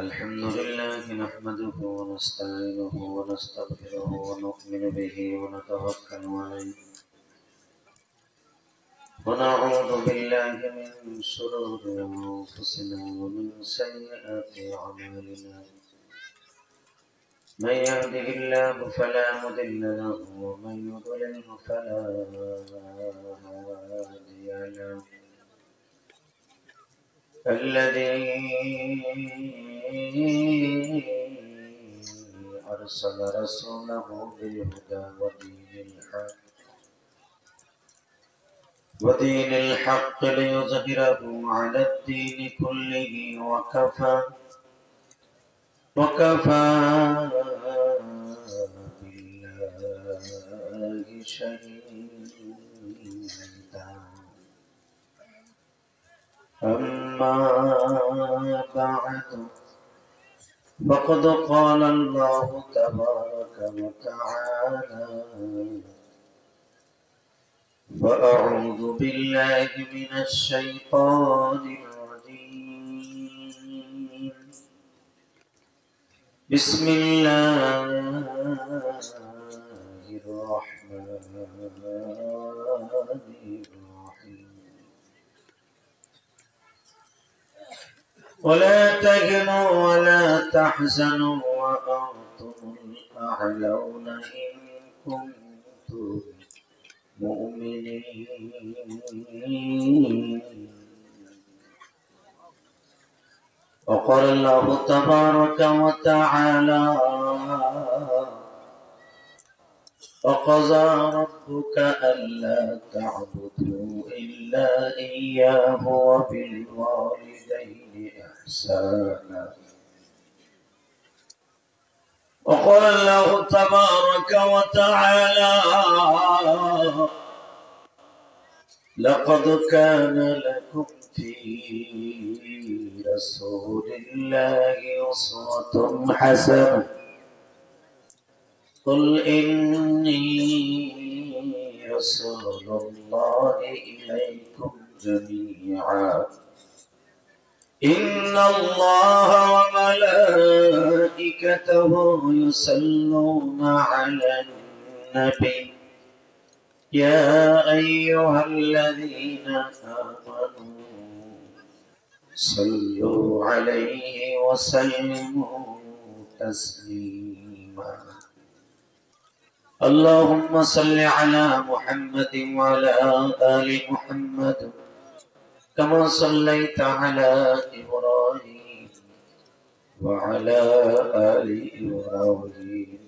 الحمد لله نحمده ونستعينه ونستغفره ونؤمن به ونتوكل عليه ونعوذ بالله من شرور أنفسنا ومن سيئات أعمالنا من يهده الله فلا مضل له ومن يضلل فلا هادي له الذي أرسل رسوله بالهدى ودين الحق ليظهره على الدين كله وكفى بالله شهيدا. أما بعد فقد قال الله تبارك وتعالى فأعوذ بالله من الشيطان الرجيم بسم الله الرحمن الرحيم ولا تهنوا ولا تحزنوا وأنتم الأعلون إن كنتم مؤمنين. وقال الله تبارك وتعالى وقضى ربك ألا تعبدوا إلا إياه وبالوالدين إحسانا. وقال الله تبارك وتعالى لقد كان لكم في رسول الله أسوة حسنة قل إني رسول الله إليكم جميعا إن الله وملائكته يصلون على النبي يا أيها الذين آمنوا صلوا عليه وسلموا تسليما. اللهم صل على محمد وعلى آل محمد كما صليت على إبراهيم وعلى آل إبراهيم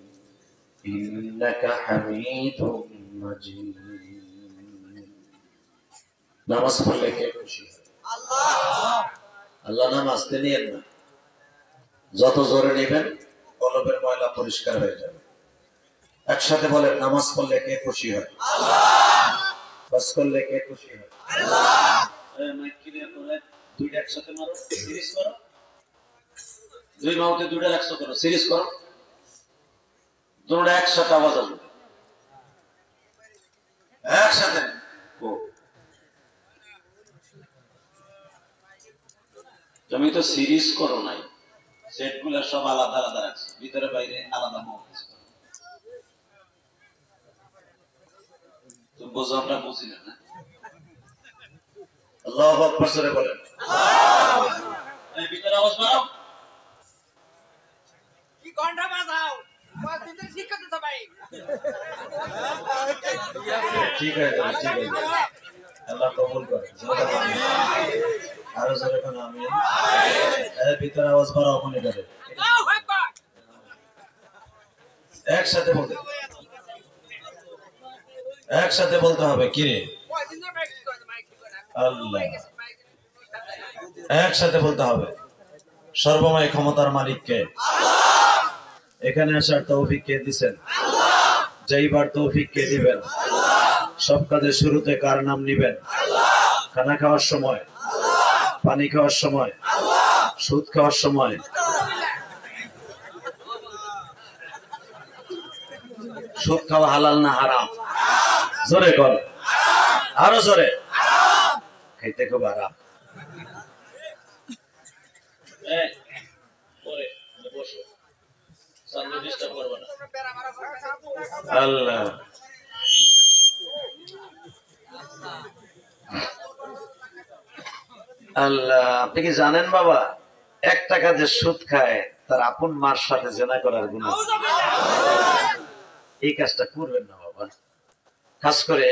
إنك حميد مجيد. নামাজ পড়লে কে খুশি হয়? আল্লাহ। আল্লাহ নাম আসতে নিয়েন না, যত জোরে নেবেন কলবের ময়লা পরিষ্কার হয়ে যাবে। একসাথে বলেন নামাজ পড়লে কে খুশি হয়? আল্লাহ। বাস করলে কে খুশি হয়? আল্লাহ। মাইক ক্লিয়ার করে দুইটা একসাথে মারো, সিরিজ করো, দুই মাউথে দুইটা একসাথে করো, সিরিজ করো, দুটো একসাথে আওয়াজ আসবে, একসাথে। তুমি তো সিরিজ করো নাই, সেট গুলো সব আলাদা আলাদা রাখছো, ভিতরে বাইরে আলাদা মাউথ। তুমি বোঝো, আমরা বুঝি না। আল্লাহু আকবার করে বলেন। এই ভিতরে আওয়াজ মারো, কি ঘন্টা বাজাও, দিন ঠিক করতে তো ভাই। ঠিক আছে, ঠিক আছে, আল্লাহ কবুল করে। আরো জোরে কোন আমিন। এই ভিতরে আওয়াজ বাড়াও মনিটরে। আল্লাহু আকবার। একসাথে বলতে, একসাথে বলতে হবে। কি রে আল্লাহ, একসাথে বলতে হবে। সর্বময় ক্ষমতার মালিক কে? আল্লাহ। এখানে আসার তৌফিক কে দিবেন? আল্লাহ। যাইবার তৌফিক কে দিবেন? আল্লাহ। সব কাজের শুরুতে কার নাম নিবেন? আল্লাহ। খানা খাওয়ার সময়, আল্লাহ। পানি খাওয়ার সময়, আল্লাহ। সুদ খাওয়ার সময়, সুদ খাওয়া হালাল না হারাম? জোরে কর, আরো জোরে। খাইতে খুব আরাম। আল্লাহ আল্লাহ, আপনি কি জানেন বাবা, 1 টাকা যে সুদ খায় তার আপন মার সাথে জেনা করার গুনাহ। এই কাজটা করবেন না বাবা। খাস করে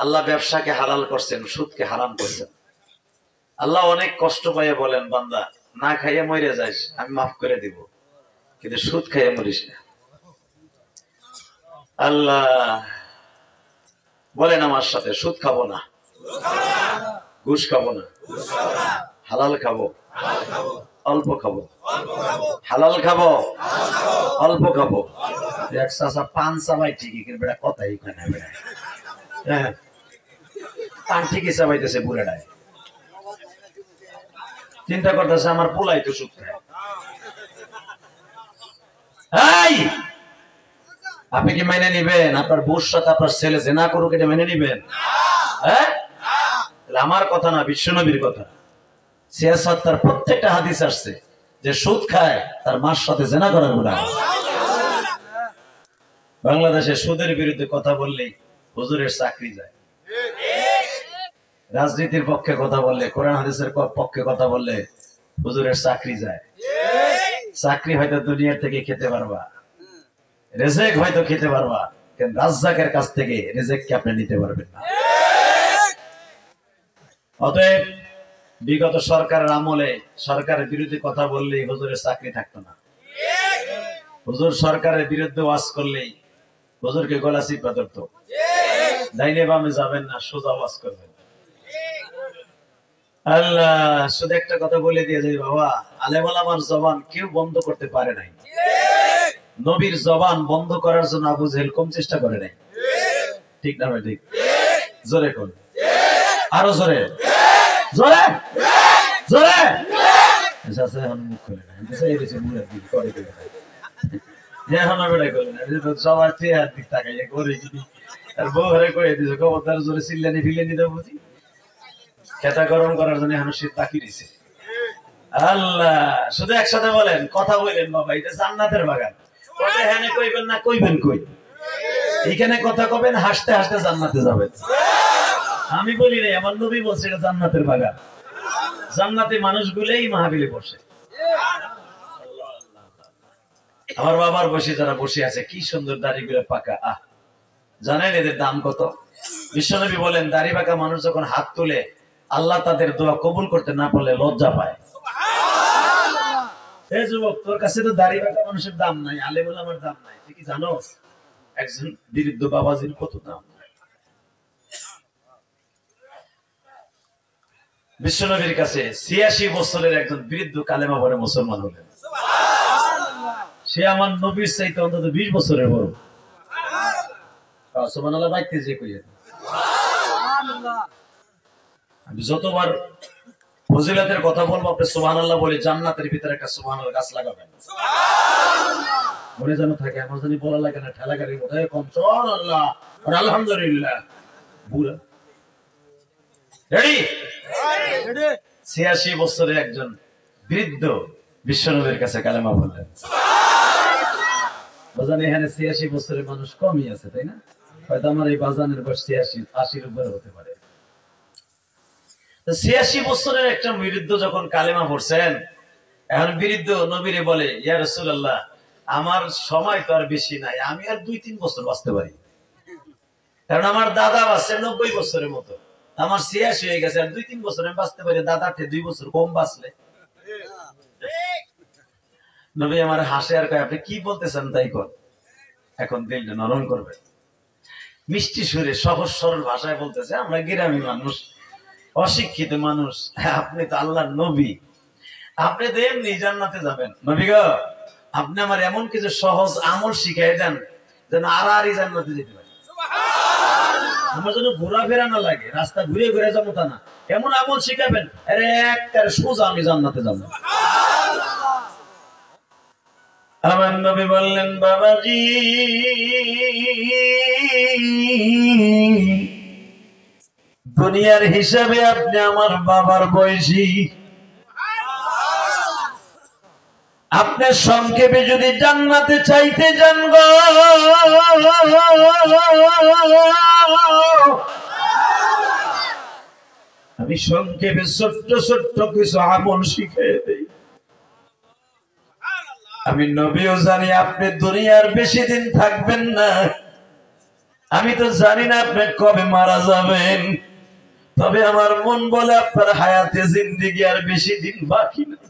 আল্লাহ ব্যবসাকে হালাল করছেন, সুদকে হারাম করছেন। আল্লাহ অনেক কষ্ট পাইয়ে বলেন, বান্দা না খাইয়ে মরে যাইস, আমি মাফ করে দিব, কিন্তু সুদ খাইয়ে মরিস না। আল্লাহ বলেন আমার সাথে, সুদ খাবো না, ঘুষ খাবো না, হালাল খাবো, অল্প খাবো, হালাল খাবো, অল্প খাবো। এক চাষা পান চাবাই ঠিকই, কিন্তু বেটা কথাই কয় না বেটা। হ্যাঁ, পান ঠিকই চাবাইতেছে বুড়াটায়, চিন্তা করতেছে আমার পোলাই তো সুদ খায়। আপনি কি মেনে নিবেন আপনার বউর সাথে আপনার ছেলে জেনা করুক? এটা মেনে নিবেন? হ্যাঁ, আমার কথা না, বিশ্বনবীর কথা। সিয়াসত তার প্রত্যেকটা হাদিস আসছে যে সুদ খায় তার মার সাথে জেনা করার গুনাহ। বাংলাদেশে সুদের বিরুদ্ধে কথা বললেই হুজুরের চাকরি যায়, রাজনীতির পক্ষে কথা বললে, কোরআন হাদিসের পক্ষে কথা বললে হুজুরের চাকরি যায়। চাকরি হয়তো দুনিয়ার থেকে খেতে পারবা, রেজেক হয়তো খেতে পারবা, কিন্তু রাজ্জাকের কাছ থেকে রেজেককে আপনি নিতে পারবেন না। অতএব বিগত সরকারের আমলে সরকারের বিরুদ্ধে কথা বললেই হুজুরের চাকরি থাকতো না। হুজুর সরকারের বিরুদ্ধে ওয়াজ করলেই হুজুরকে গলা চিপা ধরতো, ডাইনে বামে যাবেন না, সোজা ওয়াজ করবেন। আল্লাহ, শুধু একটা কথা বলে দিয়ে যাই বাবা, আলেম ওলামার জবান কেউ বন্ধ করতে পারে নাই। নবীর জবান বন্ধ করার জন্য আবু জেহেল কম চেষ্টা করে নাই। ঠিক না ভাই? ঠিক। জোরে কোন, আরো জোরে, জোরে জোরে। মুখ খুলে না, করে দিবে এখন বেড়াই করে না, সবার চেয়ার দিক তাকাইয়া করে কি আর বউ হারে কয়ে দিছে খবরদার জোরে চিল্লানি ফিলেনি দেবো বুঝি। খেতা গরম করার জন্য এখন শীত বাকি দিছে। আল্লাহ, শুধু একসাথে বলেন, কথা বলেন বাবা, এটা জান্নাতের বাগান। কথা এখানে কইবেন না, কইবেন কই? এখানে কথা কবেন, হাসতে হাসতে জান্নাতে যাবেন। আমি বলি নাই, আমার নবী বলছে এটা জান্নাতের বাগান। জান্নাতে মানুষগুলোই মাহফিলে বসে। আমার বাবার বসে যারা বসে আছে, কি সুন্দর দাড়িগুলো পাকা। আহ, জানেন এদের দাম কত? বিশ্বনবী বলেন, দাড়ি পাকা মানুষ যখন হাত তুলে আল্লাহ তাদের দোয়া কবুল করতে না পারলে লজ্জা পায়। এই যুবক, তোর কাছে তো দাড়ি পাকা মানুষের দাম নাই, আলেম ওলামার দাম নাই, তুই কি জানোস একজন বৃদ্ধ বাবাজির কত দাম? বিশ্বনবীর কাছে ৮৬ বছরের একজন বৃদ্ধ কালেমা পড়ে মুসলমান হলেন। সে আমার নবীর চাইতে অন্তত ২০ বছরের বড়। সুবহানাল্লাহ বাইতে যে কইয়া। আমি যতবার ফজিলতের কথা বলবো আপনি সুবহানাল্লাহ বলে জান্নাতের ভিতরে একটা সুবহানাল্লাহ গাছ লাগাবেন। মনে যেন থাকে, আমার জানি বলা লাগে না, ঠেলা গাড়ির মতো কম সুবহানাল্লাহ আর আলহামদুলিল্লাহ। বুড়া রেডি? ৮৬ বছরের একজন বৃদ্ধ বিশ্বনবীর কাছে কালেমা বললেন। বাজান, এখানে ৮৬ বছরের মানুষ কমই আছে, তাই না? হয়তো আমার এই বাজানের বয়স ৮৬-৮০ উপরে হতে পারে। ৮৬ বছরের একটা বৃদ্ধ যখন কালেমা পড়ছেন, এখন বৃদ্ধ নবীরে বলে, ইয়া রাসূলুল্লাহ, আমার সময় তো আর বেশি নাই, আমি আর ২-৩ বছর বাঁচতে পারি, কারণ আমার দাদা বাঁচছে ৯০ বছরের মতো, আমার ৮৬ হয়ে গেছে, আর 2-3 বছর আমি বাঁচতে পারি, দাদার থেকে 2 বছর কম বাঁচলে। নবী আমার হাসে আর কয়, আপনি কি বলতেছেন তাই কর। এখন দিলটা নরম করবে, মিষ্টি সুরে সহজ সরল ভাষায় বলতেছে, আমরা গ্রামী মানুষ, অশিক্ষিত মানুষ, আপনি তো আল্লাহর নবী, আপনি তো এমনি জান্নাতে যাবেন। নবী গো, আপনি আমার এমন কিছু সহজ আমল শিখাই দেন যেন আড়াআড়ি জান্নাতে যেতে পারি, আমার জন্য ঘোরাফেরা না লাগে, রাস্তা ঘুরে ঘুরে যাবো তা না, এমন আমল শিখাবেন আরে একবারে সোজা আমি জান্নাতে যাবো। আমার নবী বললেন, বাবাজি, দুনিয়ার হিসাবে আপনি আমার বাবার বয়সী, আপনি সংক্ষেপে যদি জান্নাতে চাইতে যান গো, আমি সংক্ষেপে ছোট্ট ছোট্ট কিছু আমল শিখিয়ে দেই। আমি নবীও জানি আপনি দুনিয়ার বেশি দিন থাকবেন না, আমি তো জানি না আপনি কবে মারা যাবেন, তবে আমার মন বলে আপনার হায়াতে জিন্দেগি আর বেশি দিন বাকি নেই।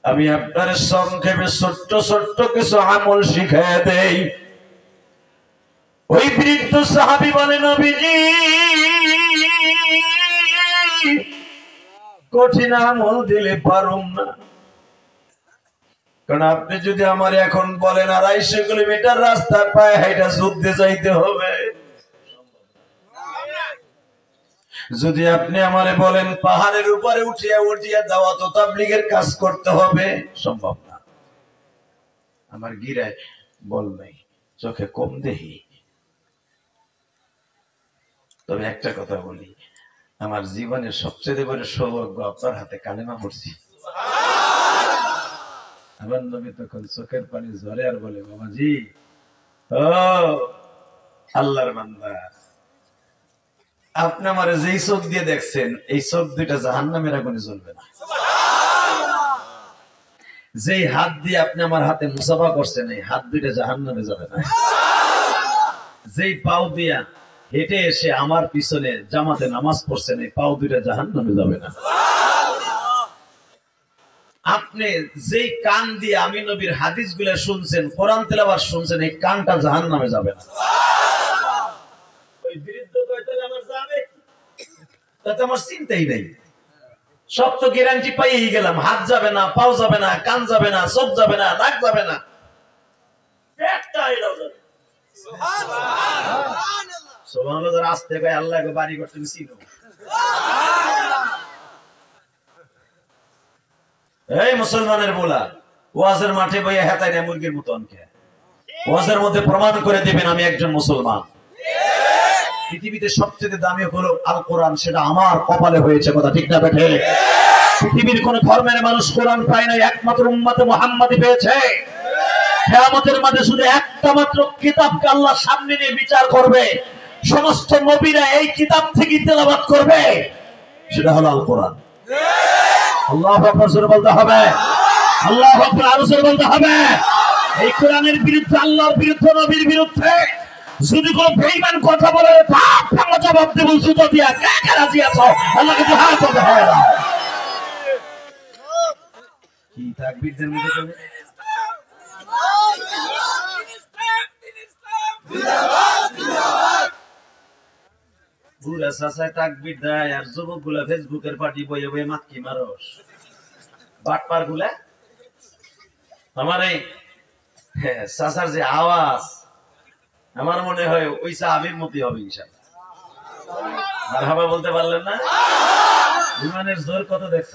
আমি আপনার সংক্ষেপে ছোট্ট ছোট্ট কিছু আমল শিখিয়ে দেই। ওই বৃদ্ধ সাহাবী বলে, নবীজি কঠিন আমল দিলে পারুম না, কারণ আপনি যদি আমার এখন বলেন 250 কিলোমিটার রাস্তা পায়ে হাইটা যুদ্ধে যাইতে হবে, যদি আপনি আমারে বলেন পাহাড়ের উপরে উঠিয়া উঠিয়া দাওয়াত ও তাবলীগের কাজ করতে হবে, সম্ভব না। আমার গিরায় বল নাই, চোখে কম দেখি, তবে একটা কথা বলি, আমার জীবনের সবচেয়ে বড় সৌভাগ্য আপনার হাতে কালেমা পড়ছি। আমার নবী তখন চোখের পানি ঝরে আর বলে, বাবাজি ও আল্লাহর বান্দা, আপনি আমার যেই চোখ দিয়ে দেখছেন এই চোখ দুইটা জাহান্নামের আগুনে জ্বলবে না। যেই হাত দিয়ে আপনি আমার হাতে মুসাফা করছেন এই হাত দুইটা জাহান্নামে যাবে না। যেই পাও দিয়া হেঁটে এসে আমার পিছনে জামাতে নামাজ পড়ছেন এই পাও দুইটা জাহান্নামে যাবে না। আপনি যেই কান দিয়ে আমি নবীর হাদিস গুলা শুনছেন, কোরআন তেলাওয়াত শুনছেন, এই কানটা জাহান্নামে যাবে না। ওই বিরুদ্ধ কয়তালে আমার যাবে তাতে আমার চিন্তাই নেই, সব তো গ্যারান্টি পাইয়েই গেলাম। হাত যাবে না, পাও যাবে না, কান যাবে না, চোখ যাবে না, নাক যাবে না, একটা এটাও যাবে। সুবহানাল্লাহ সুবহানাল্লাহ। যারা আসতে কয় আল্লাহ গো বাড়ি করতে চিনো, এই মুসলমানের বলা ওয়াজের মাঠে বইয়া হেতাই না মুরগির মতো অনকে ওয়াজের মধ্যে প্রমাণ করে দিবেন আমি একজন মুসলমান। পৃথিবীতে সবচেয়ে দামি হলো আল কোরআন, সেটা আমার কপালে হয়েছে, কথা ঠিক না বেঠে? পৃথিবীর কোন ধর্মের মানুষ কোরআন পায় না, একমাত্র উম্মতে মুহাম্মাদী পেয়েছে। কিয়ামতের মাঠে শুধু একটা মাত্র কিতাবকে আল্লাহ সামনে নিয়ে বিচার করবে, সমস্ত নবীরা এই কিতাব থেকে তেলাওয়াত করবে, সেটা হলো আল কোরআন। আল্লাহু আকবার জোরে বলতে হবে, আল্লাহু আকবার আরো জোরে বলতে হবে। এই কোরআনের বিরুদ্ধে, আল্লাহর বিরুদ্ধে, নবীর বিরুদ্ধে যদি কোন বেঈমান কথা বলে তার ভাঙা জবাব দেব জুতো দিয়া। কে কে রাজি আছো আল্লাহকে জিহাদ করতে হবে না? কি তাকবীরদের মধ্যে চলে বুড়া চাচায় তাকবীর দেয় আর যুবক গুলা ফেসবুকের পার্টি বইয়ে বইয়ে মাতকি মারস বাটপার গুলা। আমার এই চাচার যে আওয়াজ আমার মনে হয় ওই সাহাবীর মতই হবে ইনশাআল্লাহ। মারহাবা বলতে পারলেন না? ইমানের জোর কত দেখছ?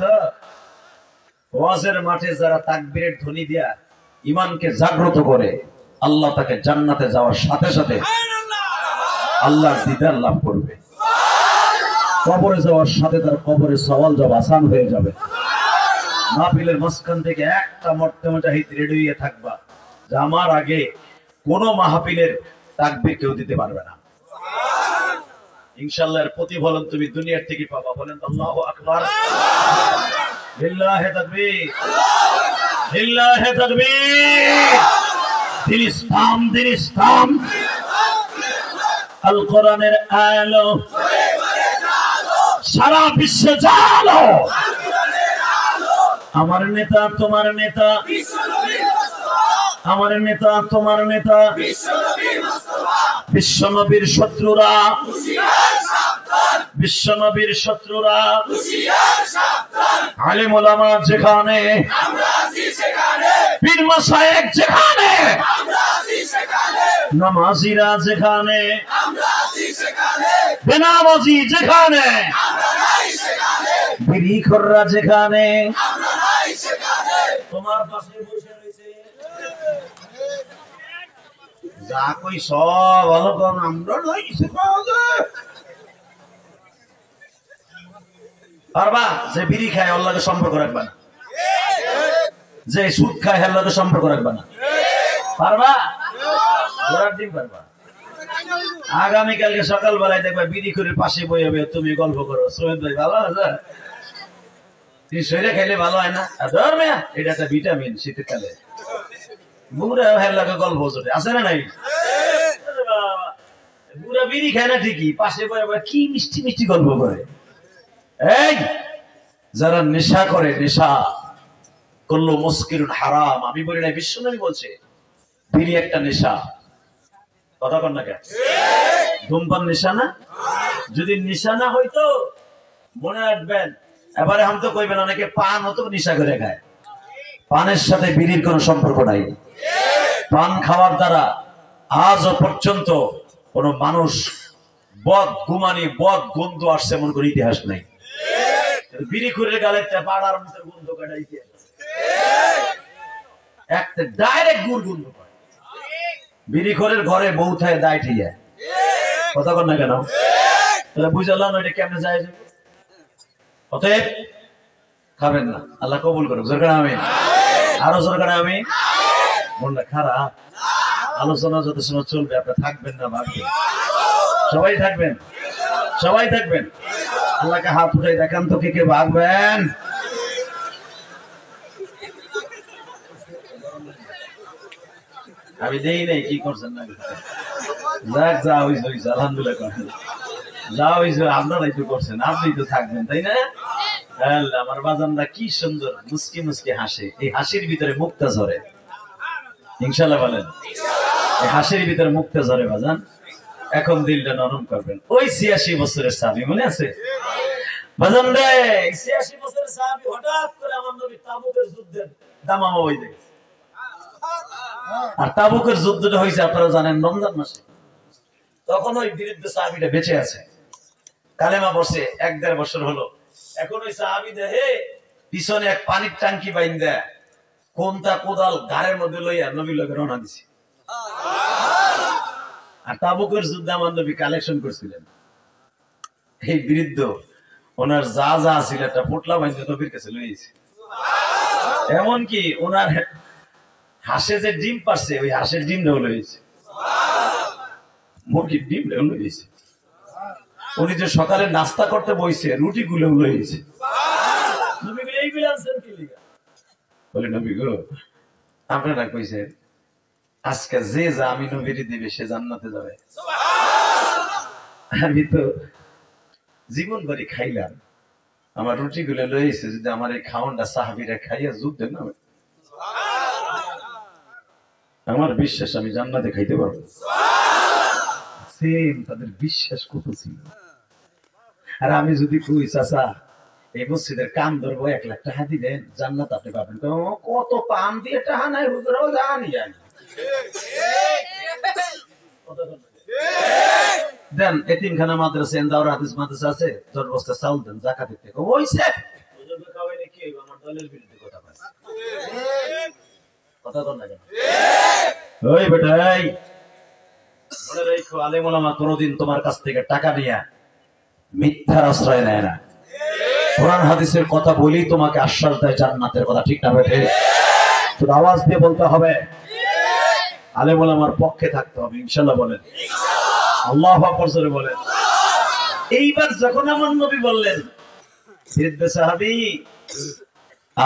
ওয়াজের মাঠে যারা তাকবীরের ধ্বনি দিয়া ইমানকে জাগ্রত করে, আল্লাহ তাকে জান্নাতে যাওয়ার সাথে সাথে আল্লাহর দিদার লাভ করবে। কবরে যাওয়ার সাথে তার কবরে সওয়াল জবাব আসান হয়ে যাবে। মাহফিলের মাঝখান থেকে একটা মর্তে মুজাহিদ রেডি হয়ে থাকবা যে আমার আগে কোন মাহফিলের তাকবীর কেউ দিতে পারবে না। ইনশাআল্লাহ এর প্রতিফলন তুমি দুনিয়ার থেকে পাবা। বলেন আল্লাহু আকবার, লিল্লাহি তাকবীর, লিল্লাহি তাকবীর। দিন ইসলাম, দিন ইসলাম, আল কোরআনের আলো সারা বিশ্বে জালো। আমার নেতা তোমার নেতা, আমার নেতা তোমার নেতা, বিশ্বনবীর শত্রুরা, বিশ্বনবীর শত্রুরা, আলেম ওলামা যেখানে, পীর মাশায়েখ যেখানে, নামাজিরা যেখানে, বেনামাজি যেখানে, বিড়িখোররা যেখানে, তোমার পাশে বসে রয়েছে যা কই সব ভালো কম আমরা লাইছে পাওয়া যায়। পারবা যে বিড়ি খায় আল্লাহকে সম্পর্ক রাখবা না। যে সুদ খায় হের লগে সম্পর্ক রাখবা না? পারবা? ঘোড়ার ডিম পারবা? আগামীকালকে সকালবেলায় দেখবা বিড়ি করে পাশে বই হবে, তুমি গল্প করো, সৈয়দ ভাই ভালো আছে? শরীরে খাইলে ভালো হয় না? এটা একটা ভিটামিন, শীতকালে বুড়া হের লগে গল্প জোটে আছে না নাই? বুড়া বিড়ি খায় না ঠিকই, পাশে বই কি মিষ্টি মিষ্টি গল্প করে। এই যারা নেশা করে, নেশা করলো মুস্কিরুল হারাম, আমি বলি না, বিশ্বনবী বলছে বিড়ি একটা নেশা। কথা কন না কেন? ধূমপান নেশা না? যদি নেশা না হইতো মনে রাখবেন, এবারে আমি তো কইবেন অনেকে পান হতো নেশা করে খায়। পানের সাথে বিড়ির কোনো সম্পর্ক নাই। পান খাওয়ার দ্বারা আজও পর্যন্ত কোন মানুষ বদ গুমানি, বদ গন্ধ আসছে এমন কোন ইতিহাস নাই। বিড়ি করে গালে পাড়ার মধ্যে গন্ধ কাটাইতে একটা ডাইরেক্ট গুড় গন্ধ পায়। বিড়ি খোরের ঘরে বউ থাকে দায় ঠিয়া। কথা কন না কেন? তাহলে বুঝলাম এটা কেমনে যায়? অতএব খাবেন না, আল্লাহ কবুল করুক। জোরকার আমিন, আরো জোরকার আমিন। মনটা খারাপ, আলোচনা যত সময় চলবে আপনি থাকবেন না, ভাববেন। সবাই থাকবেন, সবাই থাকবেন। আল্লাহকে হাত উঠাই দেখান তো কে কে ভাগবেন। আমি দেই নাই, কি করছেন না? যাক, যা হইছে হইছে, আলহামদুলিল্লাহ করেন। যা হইছে আপনারাই তো করছেন, আপনি তো থাকবেন, তাই না? আমার বাজানরা কি সুন্দর মুস্কি মুস্কি হাসে, এই হাসির ভিতরে মুক্তা ঝরে। ইনশাআল্লাহ বলেন, এই হাসির ভিতরে মুক্তা ঝরে বাজান। এখন দিলটা নরম করবেন। ওই ৮৬ বছরের সাহাবী মনে আছে বাজান রে? ৮৬ বছরের সাহাবী হঠাৎ করে আমার নবী তাবুকের যুদ্ধের দামামা হয়ে যায়। আর তাবুকের যুদ্ধটা হয়েছে আপনারা জানেন রমজান মাসে। তখন ওই বৃদ্ধ সাহাবীটা বেঁচে আছে, কালেমা পড়ছে, ১-১.৫ বছর হলো। এখন ওই সাহাবী দেখে পিছনে এক পানির ট্যাঙ্কি বাইন্দা কোনটা কোদাল গাড়ের মধ্যে লইয়া নবী লগে রওনা দিছে। আর তাবুকের যুদ্ধে আমার নবী কালেকশন করছিলেন। এই বৃদ্ধ ওনার যা যা ছিল একটা পোটলা বাইন্দা নবীর কাছে লইছে। এমনকি ওনার হাঁসে যে ডিম পারছে, ওই হাঁসের ডিম নেও লইছে, মুরগির ডিম নেও লইছে। উনি যে সকালে নাস্তা করতে বইছে, রুটি গুলো লইছে। নবী বলে, এইগুলো আনছেন কি লিগা? বলে, নবী গো, আপনারা কইছেন আজকে যে যা আমি নবীর দিবে সে জান্নাতে যাবে। আমি তো জীবন ভরি খাইলাম, আমার রুটি গুলো লইছে, যদি আমার এই খাওয়ানটা সাহাবীরা খাইয়া যুদ্ধে নামে, আমার বিশ্বাস আমি জান্নাতে খাইতে পারবো। সেম তাদের বিশ্বাস কত ছিল। আর আমি যদি কই চাচা এই মসজিদের কাম ধরবো ১ লাখ টাকা দিবেন, জান্নাত আপনি পাবেন, কত পাম দিয়ে টাকা নাই হুজুরাও জানি জানি দেন। এতিমখানা মাদ্রাসা, এন্দাউর হাদিস মাদ্রাসা আছে, ১০ বস্তা চাউল দেন, যাকাত দিতে কইছে। হুজুরকে খাওয়াইলে কি হইব? আমার দলের বিরুদ্ধে কথা কয়। কথা কন না কেন? ওই বেটাই মনে রাখো, আলেম ওলামা কোনদিন তোমার কাছ থেকে টাকা নিয়া মিথ্যার আশ্রয় নেয় না। কোরআন হাদিসের কথা বলি তোমাকে আশ্বাস দেয় জান্নাতের কথা, ঠিক না বেঠে? শুধু আওয়াজ দিয়ে বলতে হবে, আলেম ওলামার পক্ষে থাকতে হবে। ইনশাআল্লাহ বলেন, আল্লাহু আকবার জোরে বলেন। এইবার যখন আমার নবী বললেন, বৃদ্ধ সাহাবী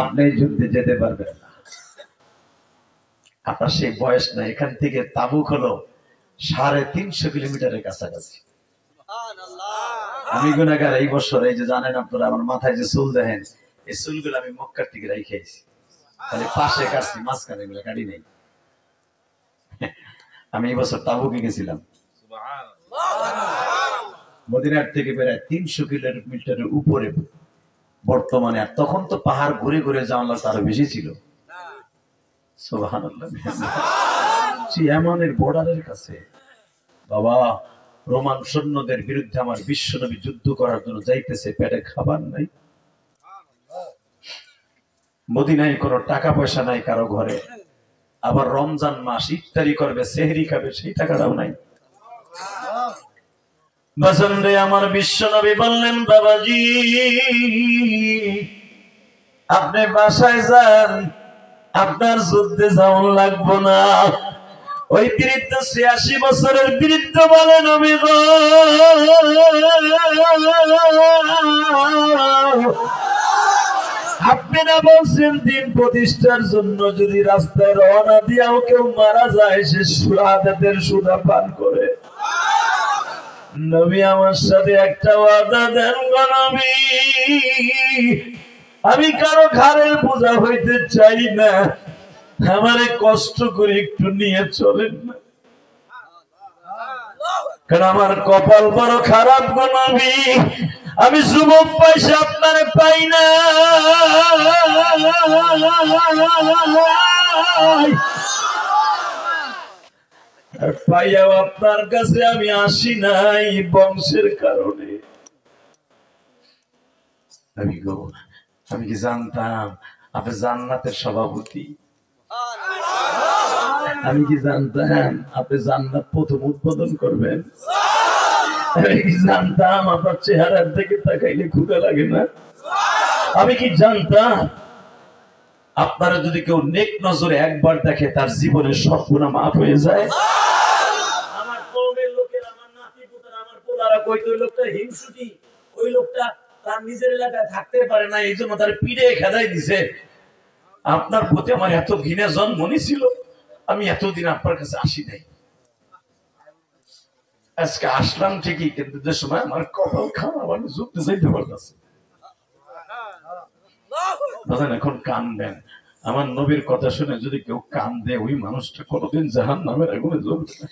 আপনি যুদ্ধে যেতে পারবেন না, আপনার সেই বয়স নাই। এখান থেকে তাবুক হলো ৩৫০ কিলোমিটারের কাছাকাছি। আমি গুনাহগার, এই বছর এই যে জানেন আপনারা আমার মাথায় যে চুল দেখেন, এই চুলগুলো আমি মক্কার থেকে রাইখাইছি, খালি পাশে কাটছি, মাঝখানে এগুলো কাটি নেই। আমি এই বছর তাবুকে গেছিলাম, মদিনার থেকে প্রায় ৩০০ কিলোমিটারের উপরে বর্তমানে। আর তখন তো পাহাড় ঘুরে ঘুরে যাওয়া লাগতো, আরো বেশি ছিল। সুবহানাল্লাহ, ইয়ামানের বর্ডারের কাছে। বাবা, রোমান সৈন্যদের বিরুদ্ধে আমার বিশ্বনবী যুদ্ধ করার জন্য যাইতেছে, পেটে খাবার নাই, মদিনায় কোনো টাকা পয়সা নাই কারো ঘরে, আবার রমজান মাস, ইফতারি করবে, সেহরি খাবে, সেই টাকাটাও নাই। বাসন্দে আমার বিশ্বনবী বললেন, বাবাজি আপনি বাসায় যান, আপনার যুদ্ধে যাওয়ান লাগবো না। ওই বৃদ্ধ ৮৬ বছরের বৃদ্ধ বলে নবী গো, আপনি না বলছেন দিন প্রতিষ্ঠার জন্য যদি রাস্তায় রওনা দিয়াও কেউ মারা যায় সে শাহাদাতের সুধা পান করে। নবী আমার সাথে একটা ওয়াদা দেন গো নবী, আমি কারো ঘাড়ের বোঝা হইতে চাই না, আমারে কষ্ট করে একটু নিয়ে চলেন না, কারণ আমার কপাল বড় খারাপ গো নবী, আমি যুবক পয়সা আপনারে পাই না, আর পাইয়াও আপনার কাছে আমি আসি নাই বংশের কারণে। আমি কি জানতাম আপনি জান্নাতের সভাপতি? আমি কি জানতাম আপনি জান্নাত প্রথম উদ্বোধন করবেন? আমি কি জানতাম আপনার চেহারার দিকে তাকাইলে ক্ষুধা লাগে না? আমি কি জানতাম আপনারা যদি কেউ নেক নজরে একবার দেখে তার জীবনের সব গুনাহ মাফ হয়ে যায়? আমার কওমের লোকের, আমার নাতি পুতার, আমার পোলারা কইতো ওই লোকটা হিংসুটি, ওই লোকটা তার নিজের এলাকায় থাকতে পারে না, এই জন্য তার পিড়ে খেদাই দিছে। আপনার প্রতি আমার এত ঘৃণা জন্ম নিয়েছিল, আমি এতদিন আপনার কাছে আসি নাই। আজকে আসলাম ঠিকই, কিন্তু যে সময় আমার কপাল খারাপ, আমি যুদ্ধে যাইতে পারতেছি। এখন কানবেন, আমার নবীর কথা শুনে যদি কেউ কান্দে ওই মানুষটা কোনোদিন জাহান্নামের আগুনে জ্বলবে না।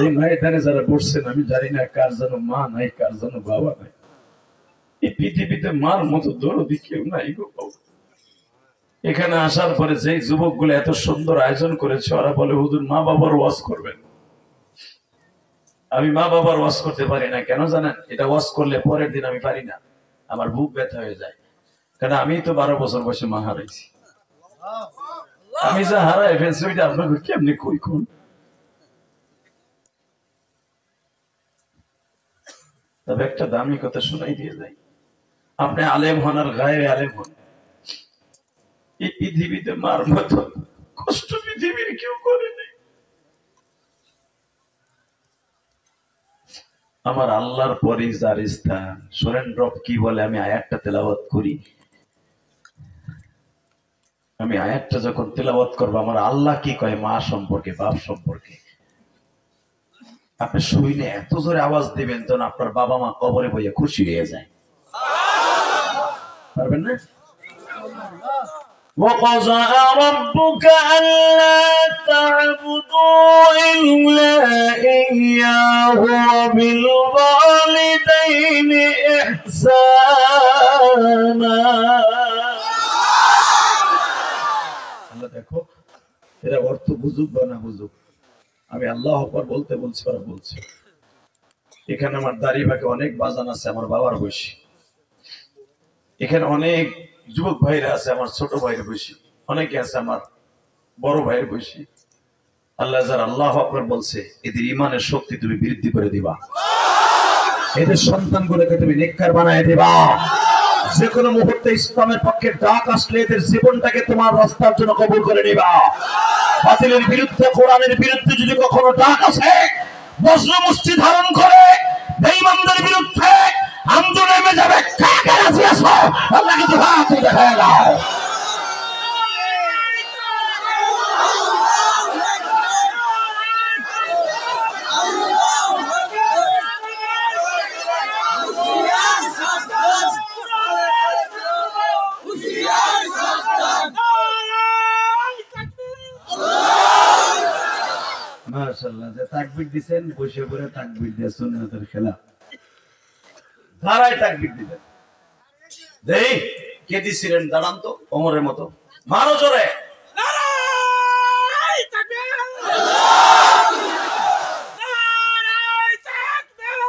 এই ময়দানে যারা বসছেন আমি জানি না কার যেন মা নাই, কার যেন বাবা নাই। এই পৃথিবীতে মার মতো দরদি কেউ নাই গো। এখানে আসার পরে যে যুবক গুলো এত সুন্দর আয়োজন করেছে ওরা বলে হুজুর মা বাবার ওয়াজ করবেন। আমি মা বাবার ওয়াজ করতে পারি না, কেন জানেন? এটা ওয়াজ করলে পরের দিন আমি পারি না, আমার বুক ব্যথা হয়ে যায়, কারণ আমি তো 12 বছর বয়সে মা হারাইছি। আমি যা হারাই ফেলছি ওইটা আপনাকে কেমনি কই কোন। তবে একটা দামি কথা শোনাই দিয়ে যাই, আপনি আলেম হন আর গায়ে আলেম হন, এই পৃথিবীতে মার মতো কষ্ট পৃথিবীর কেউ করেনি। আমার আল্লাহর পরে যার স্থান। শোনেন রব কি বলে, আমি আয়াতটা তেলাওয়াত করি। আমি আয়াতটা যখন তেলাওয়াত করবো আমার আল্লাহ কি কয় মা সম্পর্কে, বাপ সম্পর্কে, আপনি শুইলে এত জোরে আওয়াজ দিবেন যেন আপনার বাবা মা কবরে বইয়ে খুশি হয়ে যায়। পারবেন না? وَقَضَى رَبُّكَ أَلَّا تَعْبُدُوا إِلَّا إِيَّاهُ وَبِالْوَالِدَيْنِ إِحْسَانًا। আল্লাহ দেখো এরা অর্থ বুঝুক বা না বুঝুক, আমি আল্লাহ আকবার বলতে বলছি আর বলছি। এখানে আমার দাড়ি ভাগে অনেক বাজান আছে আমার বাবার বয়সী, এখানে অনেক যুবক ভাইরা আছে আমার ছোট ভাইয়ের বয়সী, অনেকে আছে আমার বড় ভাইয়ের বয়সী। আল্লাহ যারা আল্লাহ আকবার বলছে এদের ইমানের শক্তি তুমি বৃদ্ধি করে দিবা, এদের সন্তানগুলোকে তুমি নেককার বানায় দিবা। যে কোনো মুহূর্তে ইসলামের পক্ষে ডাক আসলে এদের জীবনটাকে তোমার রাস্তার জন্য কবুল করে নিবা। বাতিলের বিরুদ্ধে, কোরআনের বিরুদ্ধে যদি কখনো ডাক আসে বজ্র মুষ্টি ধারণ করে বেঈমানদের বিরুদ্ধে আন্দোলনে নেমে যাবে। কাকে রাজি আছো? আল্লাহকে তো হাত দেখায় দাও। মাশাআল্লাহ, যে তাকবীর দিবেন বসে পড়ে তাকবীর দিয়ে সুন্নাতের খেলা দাঁড়ায় তাকবীর দিবেন। দেই কে দিছিলেন? দাঁড়ান তো ওমরের মতো মারো জোরে। নারায়ে তাকবীর, নারায়ে তাকবীর,